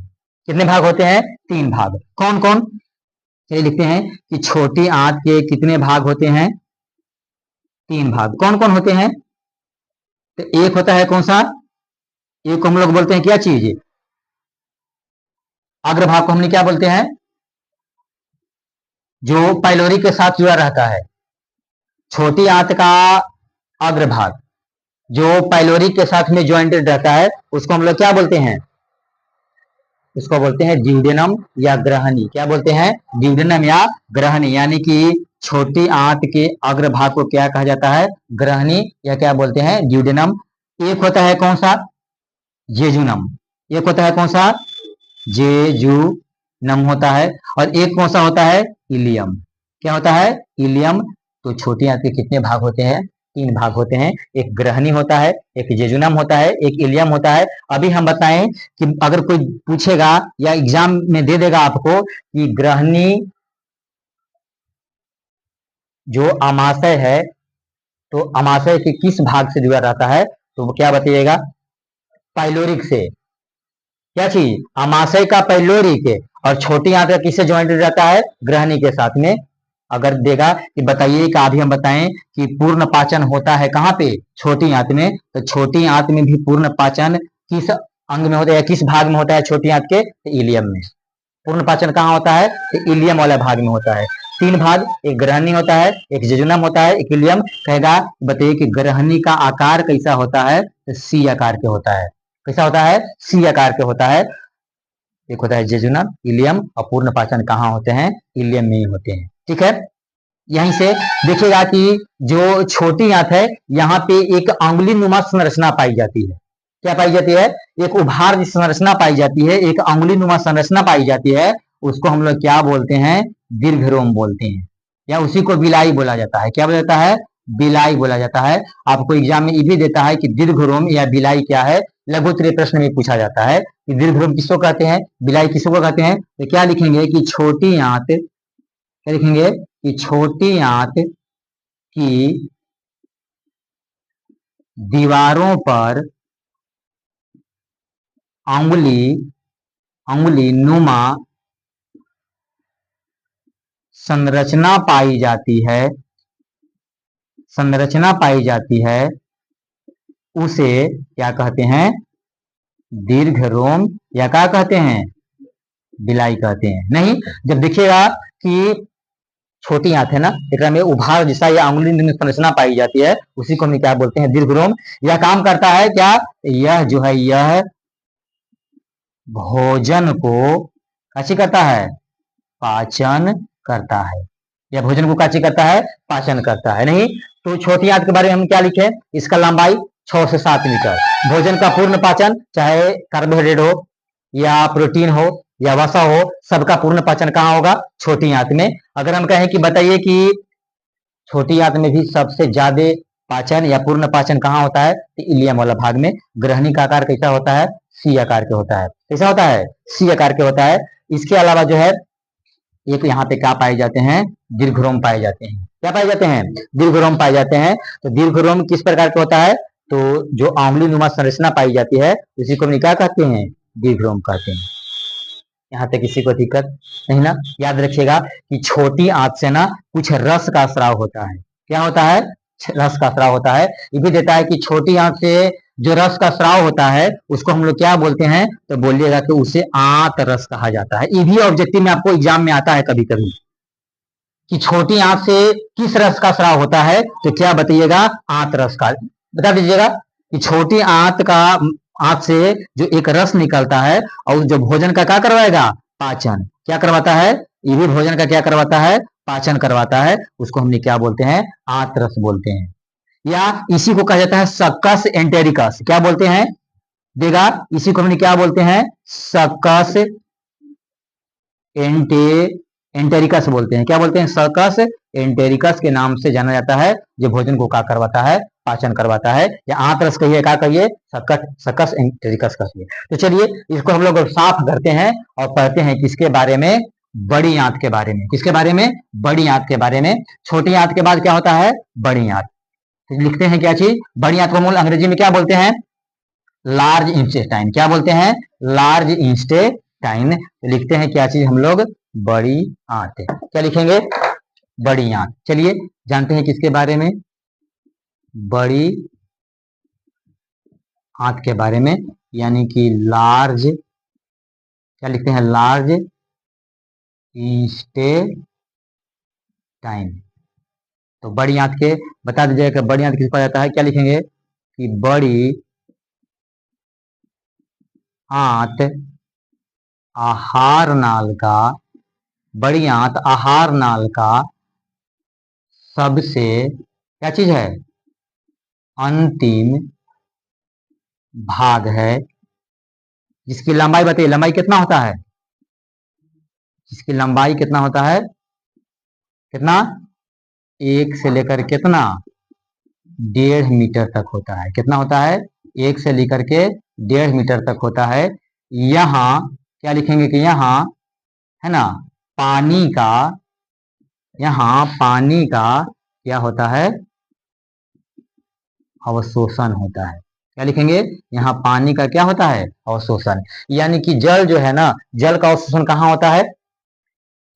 कितने भाग होते हैं? 3 भाग। कौन कौन? चलिए लिखते हैं कि छोटी आंत के कितने भाग होते हैं? 3 भाग। कौन कौन होते हैं? तो एक होता है कौन सा? एक को हम लोग बोलते हैं क्या चीज? अग्रभाग को हमने क्या बोलते हैं? जो पाइलोरी के साथ जुड़ा रहता है। छोटी आंत का अग्रभाग जो पाइलोरी के साथ में ज्वाइंटेड रहता है उसको हम लोग क्या बोलते हैं? उसको बोलते हैं ड्यूडेनम या ग्रहणी। क्या बोलते हैं? ड्यूडेनम या ग्रहणी। यानी कि छोटी आंत के अग्रभाग को क्या कहा जाता है? ग्रहणी, या क्या बोलते हैं? ड्यूडेनम। एक होता है कौन सा? जेजुनम। एक होता है कौन सा? जेजुनम होता है। और एक कौन सा होता है? इलियम। क्या होता है? इलियम। तो छोटी आंत के कितने भाग होते हैं? 3 भाग होते हैं। एक ग्रहणी होता है, एक जेजुनम होता है, एक इलियम होता है। अभी हम बताएं कि अगर कोई पूछेगा या एग्जाम में दे देगा आपको कि ग्रहणी जो आमाशय है, तो आमाशय के किस भाग से जुड़ा रहता है, तो वो क्या बताइएगा? पाइलोरिक से। क्या चीज? आमाशय का पाइलोरिक। और छोटी आंत का किससे ज्वाइंटेड रहता है? ग्रहणी के साथ में। अगर देगा कि बताइए कि अभी हम बताएं कि पूर्ण पाचन होता है कहाँ पे? छोटी आंत में। तो छोटी आंत में भी पूर्ण पाचन किस अंग में होता है, किस भाग में होता है छोटी आंत के? इलियम में। पूर्ण पाचन कहाँ होता है? तो इलियम वाला भाग में होता है। 3 भाग, एक ग्रहणी होता है, एक जेजुनम होता है, एक इलियम। कहेगा बताइए कि ग्रहणी का आकार कैसा होता है? तो सी आकार के होता है। कैसा होता है? सी आकार के होता है। एक होता है जेजुनम, इलियम, और पूर्ण पाचन कहाँ होते हैं? इलियम में ही होते हैं। ठीक है, यहीं से देखिएगा कि जो छोटी आंत है यहाँ पे एक अंगुली नुमा संरचना पाई जाती है। क्या पाई जाती है? एक उभार संरचना पाई जाती है, एक अंगुली नुमा संरचना पाई जाती है। उसको हम लोग क्या बोलते हैं? दीर्घरोम बोलते हैं, या उसी को बिलाई बोला जाता है। क्या बोला जाता है? बिलाई बोला जाता है। आपको एग्जाम में ये भी देता है कि दीर्घरोम या बिलाई क्या है, लघु उत्तरीय प्रश्न में पूछा जाता है कि दीर्घरोम किसको कहते हैं, बिलाई किसको कहते हैं। तो क्या लिखेंगे कि छोटी आंत, क्या लिखेंगे कि छोटी आंत की दीवारों पर अंगुली नुमा संरचना पाई जाती है, संरचना पाई जाती है, उसे क्या कहते हैं? दीर्घरोम, या क्या कहते हैं? बिलाई कहते हैं। नहीं, जब देखिएगा कि छोटी आंत है ना, एक में उभार जैसा या अंगुली संरचना पाई जाती है, उसी को हम क्या बोलते हैं? दीर्घरोम। यह काम करता है क्या? यह जो है यह भोजन को काची करता है? पाचन करता है। यह भोजन को काची करता है? पाचन करता है। नहीं, तो छोटी आंत के बारे में हम क्या लिखे? इसका लंबाई 6 से 7 मीटर। भोजन का पूर्ण पाचन, चाहे कार्बोहाइड्रेट हो या प्रोटीन हो या वसा हो, सबका पूर्ण पाचन कहाँ होगा? छोटी आंत में। अगर हम कहें कि बताइए कि छोटी आंत में भी सबसे ज्यादा पाचन या पूर्ण पाचन कहाँ होता है? तो इलियम वाला भाग में। ग्रहणी का आकार कैसा होता है? सी आकार के होता है। कैसा होता है? सी आकार के होता है। इसके अलावा जो है एक यहाँ पे क्या पाए जाते हैं? दीर्घरोम पाए जाते हैं। क्या पाए जाते हैं? दीर्घरोम पाए जाते हैं। तो दीर्घरोम किस प्रकार का होता है? तो जो आंगुली नुमा संरचना पाई जाती है उसी को हम क्या कहते हैं? दीर्घरोम कहते हैं। यहाँ तक किसी को दिक्कत नहीं ना? याद रखिएगा कि छोटी आंत से ना कुछ रस का स्राव होता है। क्या होता है? रस का स्राव होता है। ये भी देता है कि छोटी आंत से जो रस का स्राव होता है उसको हम लोग क्या बोलते हैं? तो बोलिएगा कि उसे आंत रस कहा जाता है। ये भी ऑब्जेक्टिव में आपको एग्जाम में आता है कभी कभी कि छोटी आंत से किस रस का स्राव होता है, तो क्या बताइएगा? आंत रस का। बता दीजिएगा कि छोटी आंत का, आंत से जो एक रस निकलता है और जो भोजन का क्या करवाएगा? पाचन। क्या करवाता है? ये भी भोजन का क्या करवाता है? पाचन करवाता है। उसको हमने क्या बोलते हैं? आंत रस बोलते हैं। या इसी को कहा जाता है सक्कस एंटेरिकस। क्या बोलते हैं? देगा, इसी को हमने क्या बोलते हैं? सक्कस एंटेरिकस बोलते हैं। क्या बोलते हैं? सर्कस एंटेरिकस के नाम से जाना जाता है, जो भोजन को क्या करवाता है? पाचन करवाता है। या आंत्रस कहिए, क्या कहिए? सर्कस एंटेरिकस कहिए। तो चलिए इसको हम लोग साफ करते हैं और पढ़ते हैं किसके बारे में? बड़ी आंत के बारे में। किसके बारे में? बड़ी आंत के बारे में। छोटी आंत के बाद क्या होता है? बड़ी आंत। तो लिखते हैं क्या चीज? बड़ी आंत को मूल अंग्रेजी में क्या बोलते हैं? Large intestine. क्या बोलते हैं? Large intestine. तो लिखते हैं क्या चीज हम लोग? बड़ी आंत। क्या लिखेंगे? बड़ी आंत। चलिए जानते हैं किसके बारे में? बड़ी आंत के बारे में, यानी कि लार्ज, क्या लिखते हैं? Large intestine. तो बड़ी आंत के बता दीजिएगा कि बड़ी आंत किस पर जाता है? क्या लिखेंगे? कि बड़ी आंत आहार नाल का, बड़ी आंत आहार नाल का सबसे क्या चीज है? अंतिम भाग है, जिसकी लंबाई बताइए, लंबाई कितना होता है? जिसकी लंबाई कितना होता है? कितना? 1 से लेकर कितना? 1.5 मीटर तक होता है। कितना होता है? 1 से लेकर के 1.5 मीटर तक होता है। यहाँ क्या लिखेंगे? कि यहाँ है ना, पानी का, यहाँ पानी का क्या होता है? अवशोषण होता है। क्या लिखेंगे? यहाँ पानी का क्या होता है? अवशोषण। यानी कि जल जो है ना, जल का अवशोषण कहाँ होता है?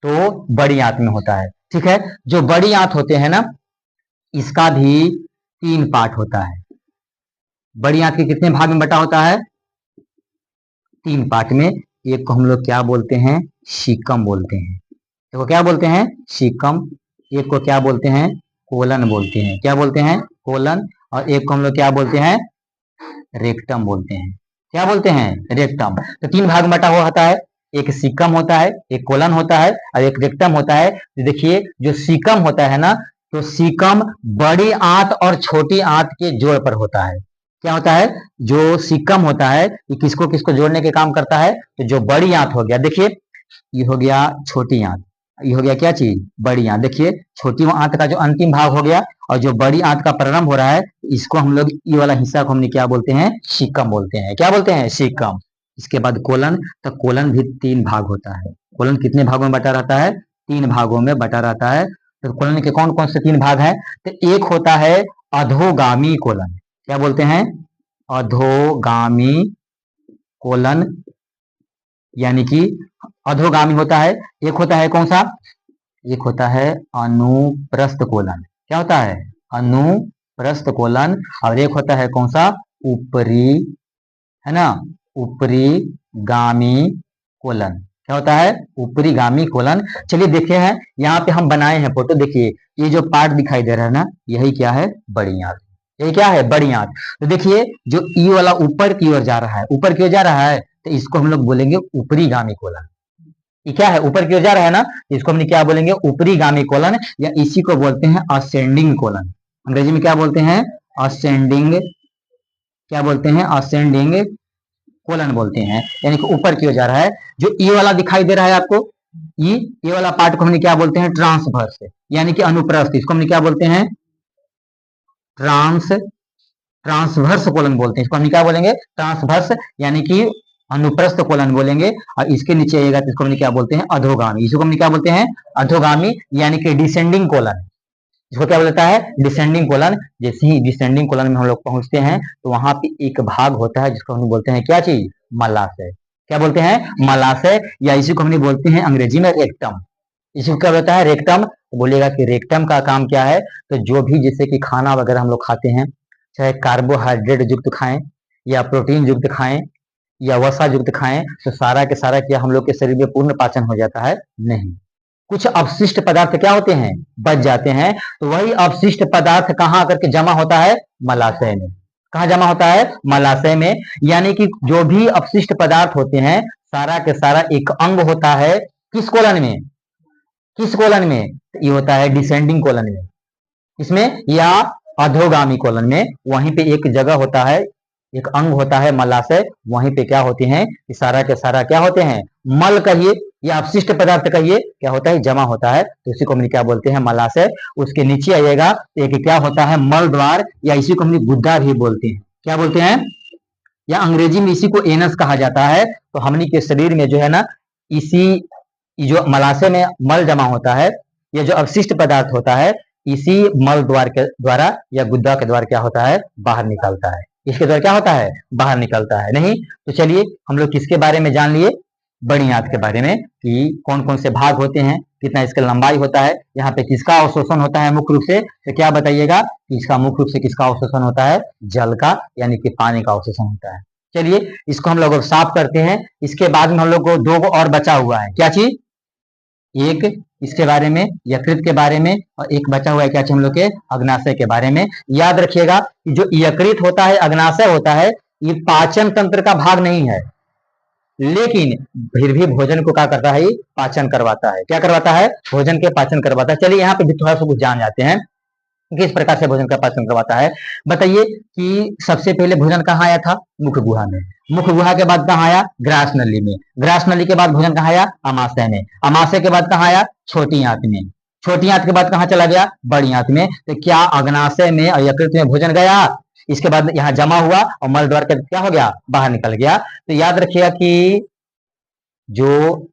तो बड़ी आंत में होता है। ठीक है। जो बड़ी आंत होते हैं ना, इसका भी 3 पार्ट होता है। बड़ी आंत के कितने भाग में बटा होता है? 3 पार्ट में। एक को हम लोग क्या बोलते हैं? सीकम बोलते हैं। देखो क्या बोलते हैं? सीकम। एक को क्या बोलते हैं? कोलन बोलते हैं। क्या बोलते हैं? कोलन। और एक को हम लोग क्या बोलते हैं? रेक्टम बोलते हैं। क्या बोलते हैं? रेक्टम। तो 3 भाग में बटा हुआ होता है। एक सीकम होता है, एक कोलन होता है और एक रेक्टम होता है। तो देखिए जो सीकम होता है ना, तो सीकम बड़ी आंत और छोटी आंत के जोड़ पर होता है। क्या होता है? जो सीकम होता है ये किसको किसको जोड़ने के काम करता है? तो जो बड़ी आंत हो गया, देखिए ये हो गया छोटी आंत, ये हो गया क्या चीज? बड़ी आंत। देखिए छोटी आंत का जो अंतिम भाग हो गया और जो बड़ी आंत का प्रारंभ हो रहा है, इसको हम लोग, ये वाला हिस्सा को हमने क्या बोलते हैं? सीकम बोलते हैं। क्या बोलते हैं? सीकम। इसके बाद कोलन। तो कोलन भी 3 भाग होता है। कोलन कितने भागों में बटा रहता है? 3 भागों में बटा रहता है। तो कोलन के कौन कौन से 3 भाग हैं? तो एक होता है अधोगामी कोलन। क्या बोलते हैं? अधोगामी कोलन, यानी कि अधोगामी होता है। एक होता है कौन सा? एक होता है अनुप्रस्थ कोलन। क्या होता है? अनुप्रस्थ कोलन। और एक होता है कौन सा? ऊपरी, है ना, ऊपरी गामी कोलन। क्या होता है? ऊपरी गामी कोलन। चलिए देखते हैं, यहाँ पे हम बनाए हैं फोटो। देखिए ये जो पार्ट दिखाई दे रहा है ना, यही क्या है? बड़ी आंत। ये क्या है? बड़ी आंत। तो देखिए जो ई वाला ऊपर की ओर जा रहा है, ऊपर की ओर जा रहा है, तो इसको हम लोग बोलेंगे ऊपरी गामी कोलन। ये क्या है? ऊपर की ओर जा रहा है ना, इसको हमने क्या बोलेंगे? ऊपरी गामी कोलन, या इसी को बोलते हैं असेंडिंग कोलन। अंग्रेजी में क्या बोलते हैं? असेंडिंग। क्या बोलते हैं? असेंडिंग कोलन बोलते हैं, यानी कि ऊपर की ओर जा रहा है। जो ई वाला दिखाई दे रहा है आपको, ये वाला पार्ट को हमने क्या बोलते हैं? ट्रांसवर्स, यानी कि अनुप्रस्थ। इसको हमने क्या बोलते हैं? ट्रांसवर्स कोलन बोलते हैं। इसको हम क्या बोलेंगे? ट्रांसवर्स, यानी कि अनुप्रस्थ कोलन बोलेंगे। और इसके नीचे आएगा तो इसको हम क्या बोलते हैं? अधोगामी। इसको हम क्या बोलते हैं? अधोगामी, यानी कि डिसेंडिंग कोलन। इसको क्या बोलता है? Descending colon. जैसे ही डिसेंडिंग कोलन में हम लोग पहुंचते हैं, तो वहां पे एक भाग होता है जिसको हम बोलते हैं क्या चीज? मलाशय। क्या बोलते हैं? मलाशय, या इसी को हम बोलते हैं अंग्रेजी में रेक्टम। इसको क्या बोलता है? रेक्टम। तो बोलेगा कि रेक्टम का काम क्या है? तो जो भी जैसे कि खाना वगैरह हम लोग खाते हैं, चाहे कार्बोहाइड्रेट युक्त खाएं या प्रोटीन युक्त खाएं या वसा युक्त खाएं, तो सारा के सारा क्या हम लोग के शरीर में पूर्ण पाचन हो जाता है? नहीं। कुछ अवशिष्ट पदार्थ क्या होते हैं? बच जाते हैं। तो वही अवशिष्ट पदार्थ कहाँ आकर के जमा होता है? मलाशय में। कहाँ जमा होता है? मलाशय में। यानी कि जो भी अपशिष्ट पदार्थ होते हैं, सारा के सारा एक अंग होता है किस कोलन में? किस कोलन में? ये होता है डिसेंडिंग कोलन में। इसमें या अधोगामी कोलन में। वहीं पे एक जगह होता है, एक अंग होता है मलाशय। वहीं पे क्या होते हैं? सारा के सारा क्या होते हैं? मल कहिए, या अपशिष्ट पदार्थ कहिए, क्या होता है, जमा होता है, तो इसी को हम क्या बोलते हैं, मलाशय। उसके नीचे आइएगा तो एक क्या होता है, मल द्वार, या इसी को हम गुद्दा भी बोलते हैं। क्या बोलते हैं, या अंग्रेजी में इसी को एनस कहा जाता है। तो हमनी के शरीर में जो है ना, इसी जो मलाशय में मल जमा होता है, ये जो अवशिष्ट पदार्थ होता है, इसी मल द्वार के द्वारा या गुद्दा के द्वारा क्या होता है, बाहर निकलता है। इसके द्वारा क्या होता है, बाहर निकलता है। नहीं तो चलिए हम लोग किसके बारे में जान लिए, बड़ी आंत के बारे में, कि कौन कौन से भाग होते हैं, कितना इसका लंबाई होता है, यहाँ पे किसका अवशोषण होता है मुख्य रूप से, तो क्या बताइएगा कि इसका मुख्य रूप से किसका अवशोषण होता है, जल का, यानी कि पानी का अवशोषण होता है। चलिए इसको हम लोग साफ करते हैं। इसके बाद में हम लोग को दो और बचा हुआ है, क्या चीज, एक इसके बारे में, यकृत के बारे में, और एक बचा हुआ है क्या, हम लोग के अग्नाशय के बारे में। याद रखिएगा कि जो यकृत होता है, अग्नाशय होता है, ये पाचन तंत्र का भाग नहीं है, लेकिन फिर भी भोजन को क्या करता है, पाचन करवाता है। क्या करवाता है, भोजन के पाचन करवाता है। चलिए यहाँ पे भी थोड़ा सा कुछ जान जाते हैं, किस प्रकार से भोजन का पाचन करवाता है। बताइए कि सबसे पहले भोजन कहाँ आया था, मुख गुहा में। मुख गुहा के बाद कहाँ आया, ग्रास नली में। ग्रास नली के बाद भोजन कहाँ आया, अमाशय में। अमाशय के बाद कहाँ आया, छोटी आंत में। छोटी आंत के बाद कहाँ चला गया, बड़ी आंत में। तो क्या अग्नाशय में और यकृत में भोजन गया, इसके बाद यहाँ जमा हुआ और मल द्वार के क्या हो गया, बाहर निकल गया। तो याद रखिएगा कि जो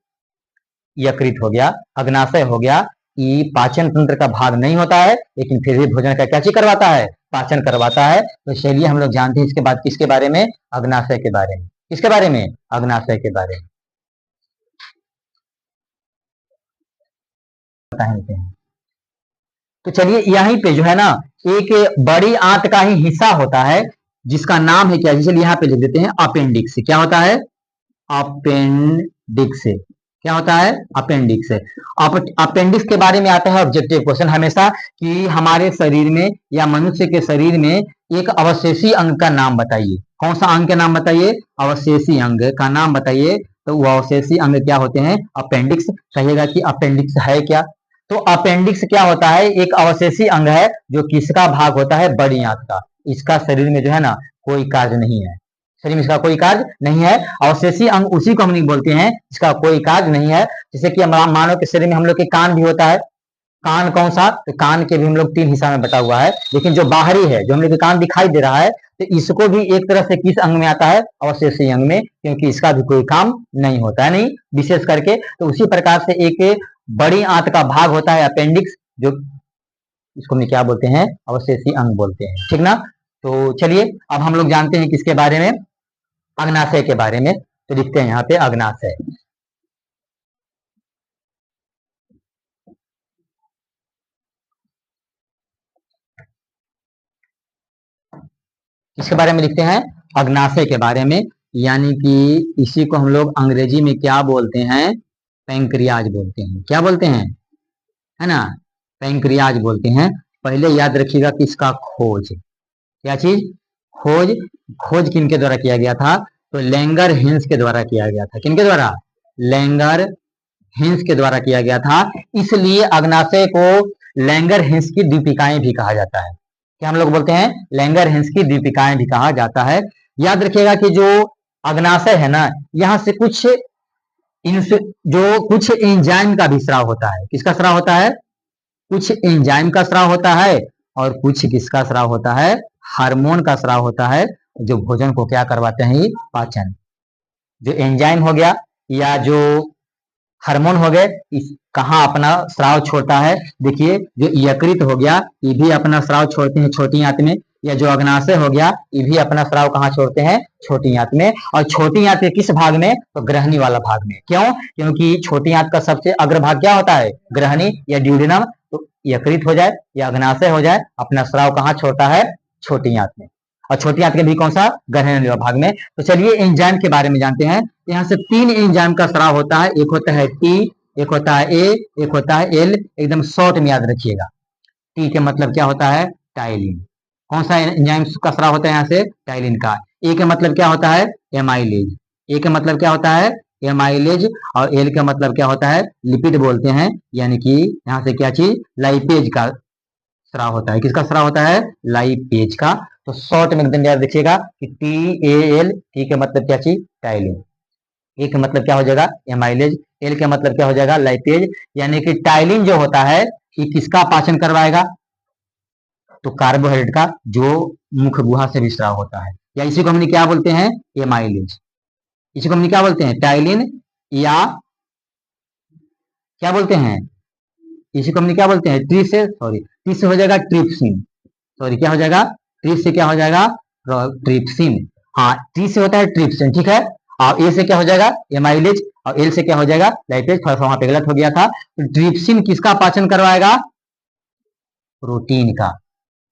यकृत हो गया, अग्नाशय हो गया, ये पाचन तंत्र का भाग नहीं होता है, लेकिन फिर भी भोजन का क्या चीज करवाता है, पाचन करवाता है। तो चलिए हम लोग जानते हैं इसके बाद किसके बारे में, अग्नाशय के बारे में। किसके बारे में, अग्नाशय के बारे में बताते हैं। तो चलिए यहीं पे जो है ना, एक बड़ी आंत का ही हिस्सा होता है, जिसका नाम है क्या, चलिए यहाँ पे लिख देते हैं, अपेंडिक्स। क्या होता है, अपेंडिक्स। क्या होता है, अपेंडिक्स। अपेंडिक्स के बारे में आता है ऑब्जेक्टिव क्वेश्चन हमेशा, कि हमारे शरीर में या मनुष्य के शरीर में एक अवशेषी अंग का नाम बताइए। कौन सा अंग का नाम बताइए, अवशेषी अंग का नाम बताइए। तो वो अवशेषी अंग क्या होते हैं, अपेंडिक्स। कहिएगा कि अपेंडिक्स है क्या। तो अपेंडिक्स क्या होता है, एक अवशेषी अंग है, जो किसका भाग होता है, बड़ी आंत का। इसका शरीर में जो है ना कोई कार्य नहीं है, शरीर में इसका कोई कार्य नहीं है। अवशेषी अंग उसी को हम नहीं बोलते हैं इसका कोई कार्य नहीं है। जैसे कि मानव के शरीर में हम लोग के कान भी होता है। कान कौन सा, तो कान के भी हम लोग 3 हिस्सा में बटा हुआ है, लेकिन जो बाहरी है, जो हम लोग के कान दिखाई दे रहा है, तो इसको भी एक तरह से किस अंग में आता है, अवशेषी अंग में, क्योंकि इसका भी कोई काम नहीं होता है, नहीं विशेष करके। तो उसी प्रकार से एक बड़ी आंत का भाग होता है अपेंडिक्स, जो इसको हम क्या बोलते हैं, अवशेषी अंग बोलते हैं, ठीक ना। तो चलिए अब हम लोग जानते हैं किसके बारे में, अग्नाशय के बारे में। तो लिखते हैं यहाँ पे अग्नाशय। किसके बारे में लिखते हैं, अग्नाशय के बारे में, यानी कि इसी को हम लोग अंग्रेजी में क्या बोलते हैं, पैंक्रियाज बोलते हैं। क्या बोलते हैं, है ना, पैंक्रियाज बोलते हैं। पहले याद रखिएगा कि इसका खोज, क्या चीज, खोज। खोज किनके द्वारा किया गया था, तो लैंगर हिंस के द्वारा किया गया था। किनके द्वारा, लैंगर हिंस के द्वारा किया गया था। इसलिए अग्नाशय को लैंगर हिंस की दीपिकाएं भी कहा जाता है। क्या हम लोग बोलते हैं, लैंगर हिंस की दीपिकाएं भी कहा जाता है। याद रखिएगा कि जो अग्नाशय है ना, यहाँ से कुछ कुछ एंजाइम का भी स्राव होता है। किसका स्राव होता है, कुछ एंजाइम का स्राव होता है, और कुछ किसका स्राव होता है, हार्मोन का स्राव होता है, जो भोजन को क्या करवाते हैं, पाचन। जो एंजाइम हो गया या जो हार्मोन हो गए, कहाँ अपना स्राव छोड़ता है, देखिए जो यकृत हो गया, ये भी अपना स्राव छोड़ते हैं छोटी आंत में, या जो अग्नाशय हो गया, ये भी अपना स्राव कहाँ छोड़ते हैं, छोटी आंत में। और छोटी आंत के किस भाग में, तो ग्रहणी वाला भाग में। क्यों, क्योंकि छोटी आंत का सबसे अग्रभाग क्या होता है, ग्रहणी या ड्यूडेनम। तो यकृत हो जाए या अग्नाशय हो जाए, अपना स्राव कहाँ छोड़ता है, छोटी आंत में। और छोटी आंत के भी कौन सा, ग्रहणी भाग में। तो चलिए एंजाइम के बारे में जानते हैं। यहाँ से 3 एंजाइम का स्राव होता है, एक होता है टी, एक होता है ए, एक होता है एल। एकदम शॉर्ट में याद रखिएगा। टी के मतलब क्या होता है, टाइलिन। कौन सा एंजाइम का स्राव होता है यहाँ से, टाइलिन का। ए का मतलब क्या होता है, एमाइलेज। ए का मतलब क्या होता है, एमाइलेज। और एल का मतलब क्या होता है, लिपिड बोलते हैं, यानी कि यहाँ से क्या चीज, लाइपेज का स्राव होता है। किसका स्राव होता है, लाइपेज का। तो शॉर्ट में एकदम याद रखिएगा कि टी ए एल, टी का मतलब क्या चीज, टाइलिन। ए का मतलब क्या हो जाएगा, एमाइलेज। एल का मतलब क्या हो जाएगा, लाइपेज। यानी कि टाइलिन जो होता है ये किसका पाचन करवाएगा, तो कार्बोहाइड्रेट का, जो मुख गुहा से विस्राव होता है, या इसी को हमने क्या बोलते हैं, एमाइलेज। इसी को हमने क्या बोलते हैं, टाइलिन, या क्या बोलते हैं, इसी को हमने क्या बोलते हैं, ट्री से हो जाएगा ट्रिप्सिन। सॉरी क्या हो जाएगा, ट्री से क्या हो जाएगा, ट्रिप्सिन। हाँ, ट्री से होता है ट्रिप्सिन, ठीक है। और ए से क्या हो जाएगा, एमाइलेज, और एल से क्या हो जाएगा, लाइपेज। थोड़ा सा वहां पे गलत हो गया था। तो ट्रिप्सिन किसका पाचन करवाएगा, प्रोटीन का।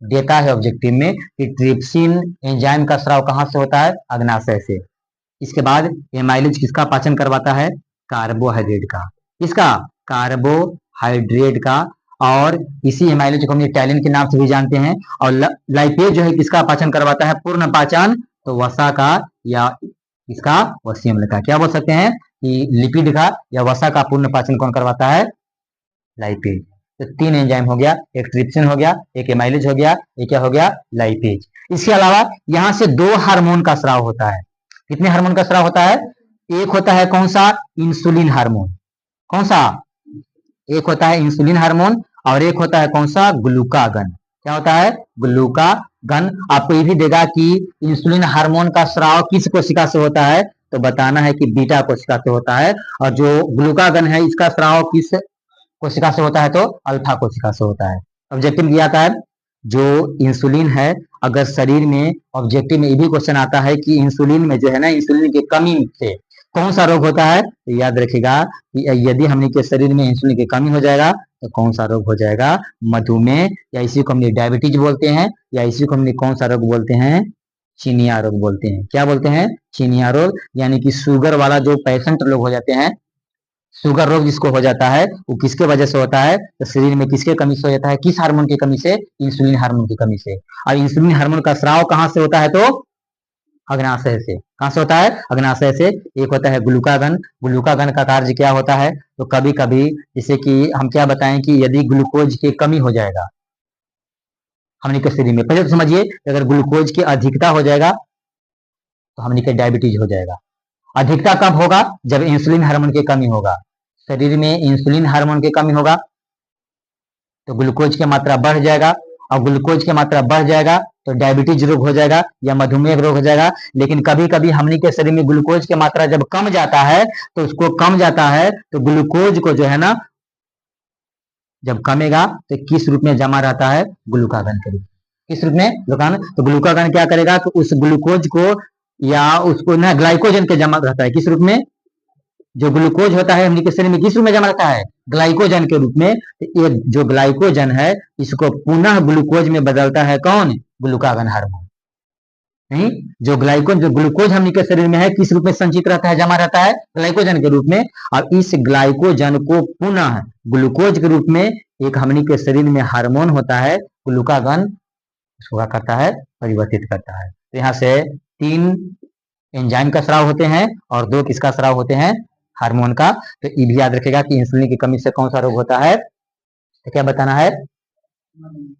देता है ऑब्जेक्टिव में कि ट्रिप्सिन एंजाइम का स्राव कहां से होता है, अग्नाशय से। इसके बाद एमाइलेज किसका पाचन करवाता है, कार्बोहाइड्रेट का। किसका, कार्बोहाइड्रेट का। और इसी एमाइलेज को हम टैलिन के नाम से भी जानते हैं। और लाइपेज जो है किसका पाचन करवाता है, पूर्ण पाचन, तो वसा का, या इसका, वसीय अम्ल का। क्या बोल सकते हैं कि लिपिड का या वसा का पूर्ण पाचन कौन करवाता है, लाइपेज। तो 3 एंजाइम हो गया, एक ट्रिप्सिन हो गया, एक एमाइलेज हो गया, एक क्या हो गया, लाइपेज। इसके अलावा यहां से 2 हार्मोन का स्राव होता है। कितने हार्मोन का स्राव होता है, एक होता है कौन सा, इंसुलिन हार्मोन। कौन सा, एक होता है इंसुलिन हार्मोन, और एक होता है कौन सा, ग्लूकागन। क्या होता है, ग्लूकागन। आपको ये भी देगा कि इंसुलिन हार्मोन का स्राव किस कोशिका से होता है, तो बताना है कि बीटा कोशिका से होता है। और जो ग्लूकागन है इसका स्राव किस कोशिका से होता है, तो अल्फा कोशिका से होता है। ऑब्जेक्टिव किया था, जो इंसुलिन है, अगर शरीर में, ऑब्जेक्टिव में ये भी क्वेश्चन आता है कि इंसुलिन में जो है ना, इंसुलिन की कमी से कौन सा रोग होता है, तो याद रखिएगा कि यदि हमने के शरीर में इंसुलिन की कमी हो जाएगा तो कौन सा रोग हो जाएगा, मधुमेह, या इसी को हमने डायबिटीज बोलते हैं, या इसी को हमने कौन सा रोग बोलते हैं, चीनिया रोग बोलते हैं। क्या बोलते हैं, चीनिया रोग। यानी कि शुगर वाला जो पेशेंट लोग हो जाते हैं, शुगर रोग जिसको हो जाता है, वो किसके वजह से होता है, तो शरीर में किसके कमी से हो जाता है, किस हार्मोन की कमी से, इंसुलिन हार्मोन की कमी से। और इंसुलिन हार्मोन का स्राव कहां से होता है, तो अग्नाशय से। कहां से होता है, अग्नाशय से। एक होता है ग्लूकागन। ग्लूकागन का कार्य क्या होता है, तो कभी कभी, जैसे कि हम क्या बताएं कि यदि ग्लूकोज की कमी हो जाएगा हमने के शरीर में, पहले तो समझिए, अगर ग्लूकोज की अधिकता हो जाएगा तो हमने के डायबिटीज हो जाएगा। अधिकता कब होगा, जब इंसुलिन हार्मोन की कमी होगा। शरीर में इंसुलिन हार्मोन की कमी होगा तो ग्लूकोज की मात्रा बढ़ जाएगा, और ग्लूकोज की मात्रा बढ़ जाएगा तो डायबिटीज रोग हो जाएगा या मधुमेह रोग हो जाएगा। लेकिन कभी कभी हमनी के शरीर में ग्लूकोज की मात्रा जब कम जाता है, तो उसको कम जाता है तो ग्लूकोज को जो है ना, जब कमेगा तो किस रूप में जमा रहता है, ग्लूकागन के रूप में। किस रूप में, ग्लूकागन। तो ग्लूकागन क्या करेगा कि उस ग्लूकोज को, या उसको ना, ग्लाइकोजन के जमा रहता है, किस रूप में, जो ग्लूकोज होता है हमने के शरीर में किस रूप में जमा रहता है, ग्लाइकोजन के रूप में। तो ये जो ग्लाइकोजन है इसको पुनः ग्लूकोज में बदलता है कौन, ग्लूकागन हार्मोन। नहीं, जो ग्लूकोज हमने के शरीर में है किस रूप में संचित रहता है, जमा रहता है, ग्लाइकोजन के रूप में। और इस ग्लाइकोजन को पुनः ग्लूकोज के रूप में एक हमने के शरीर में हार्मोन होता है ग्लूकागन, उसको करता है, परिवर्तित करता है। तो यहाँ से 3 एंजाइम का स्राव होते हैं और 2 किसका स्राव होते हैं, हार्मोन का। तो ये भी याद रखेगा कि इंसुलिन की कमी से कौन सा रोग होता है, तो क्या बताना है,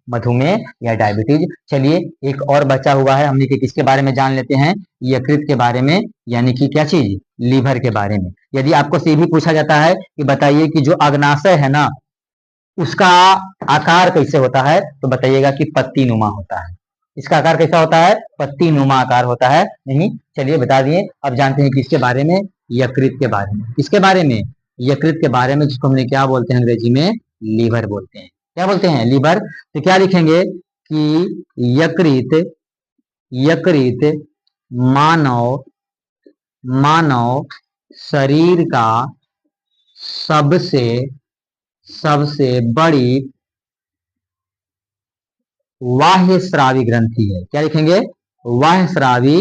मधुमेह या डायबिटीज। चलिए एक और बचा हुआ है, हमने किसके बारे में जान लेते हैं, यकृत के बारे में, यानी कि क्या चीज, लीवर के बारे में। यदि आपको से भी पूछा जाता है कि बताइए कि जो अग्नाशय है ना, उसका आकार कैसे होता है, तो बताइएगा कि पत्ती नुमा होता है। इसका आकार कैसा होता है, पत्ती नुमा आकार होता है। नहीं, चलिए बता दिए। अब जानते हैं किसके बारे में, यकृत के बारे में। किसके बारे में, यकृत के बारे में, जिसको हमने क्या बोलते हैं अंग्रेजी में, लीवर बोलते हैं। क्या बोलते हैं, लीवर। तो क्या लिखेंगे कि यकृत, यकृत मानव मानव शरीर का सबसे सबसे बड़ी बाह्य स्रावी ग्रंथि है। क्या लिखेंगे, बाह्य स्रावी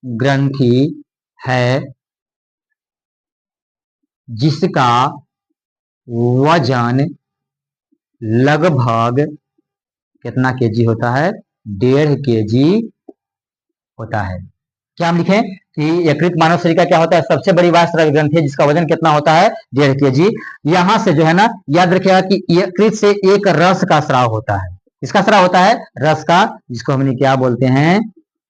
ग्रंथि है, जिसका वजन लगभग कितना केजी होता है, 1.5 केजी होता है। क्या हम लिखें कि यकृत मानव शरीर का क्या होता है, सबसे बड़ी बाह्य स्रावी ग्रंथि है जिसका वजन कितना होता है, 1.5 केजी। यहां से जो है ना, याद रखिएगा कि यकृत से एक रस का स्राव होता है। किसका स्राव होता है, रस का, जिसको हमने क्या बोलते हैं,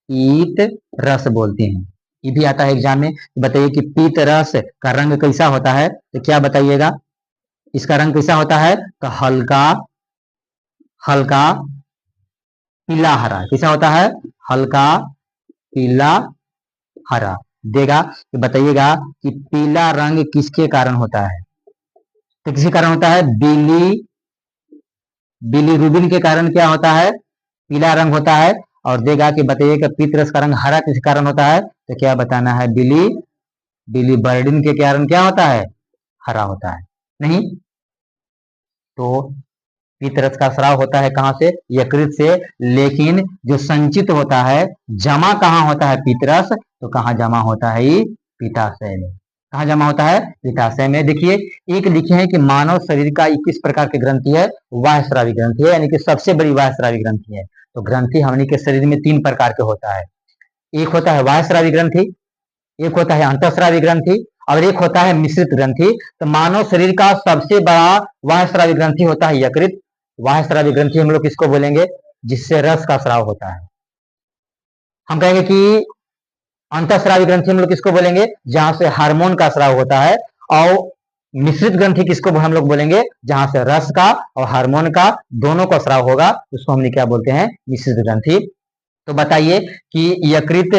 ईत रस बोलते हैं। ये भी आता है एग्जाम में। बताइए कि पीत रस का रंग कैसा होता है, तो क्या बताइएगा, इसका रंग कैसा होता है, तो हल्का हल्का पीला हरा। कैसा होता है, हल्का पीला हरा देगा। तो बताइएगा कि पीला रंग किसके कारण होता है, तो किसके कारण होता है, बिलीरुबिन के कारण क्या होता है, पीला रंग होता है। और देगा कि बताइए कि पित्तरस का रंग हरा किस कारण होता है, तो क्या बताना है, बिलीबर्डिन के कारण क्या होता है, हरा होता है। नहीं तो पित्तरस का स्राव होता है कहां से, यकृत से। लेकिन जो संचित होता है, जमा कहाँ होता है पित्तरस, तो कहाँ जमा होता है, ये पित्ताशय में। कहाँ जमा होता है, पित्ताशय में। देखिए एक लिखे हैं कि मानव शरीर का 21 प्रकार की ग्रंथि है, वायस्रावी ग्रंथि है, यानी कि सबसे बड़ी वायस्रावी ग्रंथि है। तो ग्रंथि हमने के शरीर में 3 प्रकार के होता है, एक होता है वायस्रावी ग्रंथि, एक होता है अंतःस्रावी ग्रंथि, और एक होता है मिश्रित ग्रंथि। तो मानव शरीर का सबसे बड़ा वायस्रावी ग्रंथि होता है यकृत। वायस्रावी ग्रंथि हम लोग किसको बोलेंगे, जिससे रस का स्राव होता है। हम कहेंगे कि अंतःस्रावी ग्रंथि हम लोग किसको बोलेंगे, जहां से हार्मोन का स्राव होता है। और मिश्रित ग्रंथि किसको हम लोग बोलेंगे, जहां से रस का और हार्मोन का दोनों का स्राव होगा, उसको हमने क्या बोलते हैं, मिश्रित ग्रंथि। तो बताइए कि यकृत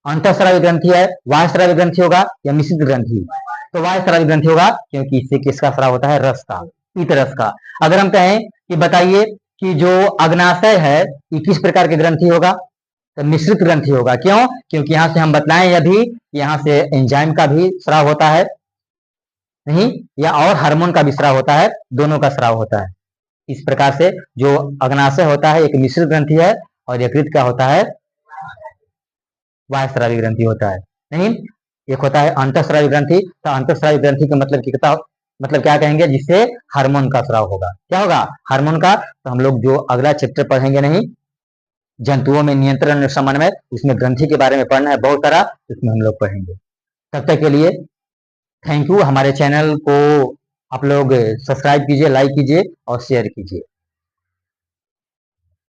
अंतःस्रावी ग्रंथि है, वायस्रावी ग्रंथि होगा या मिश्रित ग्रंथि, तो वायस्रावी ग्रंथि होगा, क्योंकि इससे किसका स्राव होता है, रस का, पीत रस का। अगर हम कहें कि बताइए कि जो अग्नाशय है, ये किस प्रकार की ग्रंथि होगा, तो मिश्रित ग्रंथि होगा। क्यों, क्योंकि यहां से हम बतलाएं अभी, यहाँ से एंजाइम का भी स्राव होता है, नहीं या और हार्मोन का भी स्राव होता है, दोनों का स्राव होता है। इस प्रकार से जो अग्नाशय होता है एक मिश्रित ग्रंथि है, और यकृत का होता है वायस्रावी ग्रंथि होता है। नहीं एक होता है अंतःस्रावी ग्रंथि। तो अंतःस्रावी ग्रंथि का मतलब कितना, मतलब क्या कहेंगे, जिससे हार्मोन का स्राव होगा। क्या होगा, हार्मोन का। तो हम लोग जो अगला चैप्टर पढ़ेंगे, नहीं जंतुओं में नियंत्रण और समन्वय, उसमें ग्रंथि के बारे में पढ़ना है बहुत सारा, उसमें हम लोग पढ़ेंगे। तब तक के लिए थैंक यू। हमारे चैनल को आप लोग सब्सक्राइब कीजिए, लाइक कीजिए और शेयर कीजिए।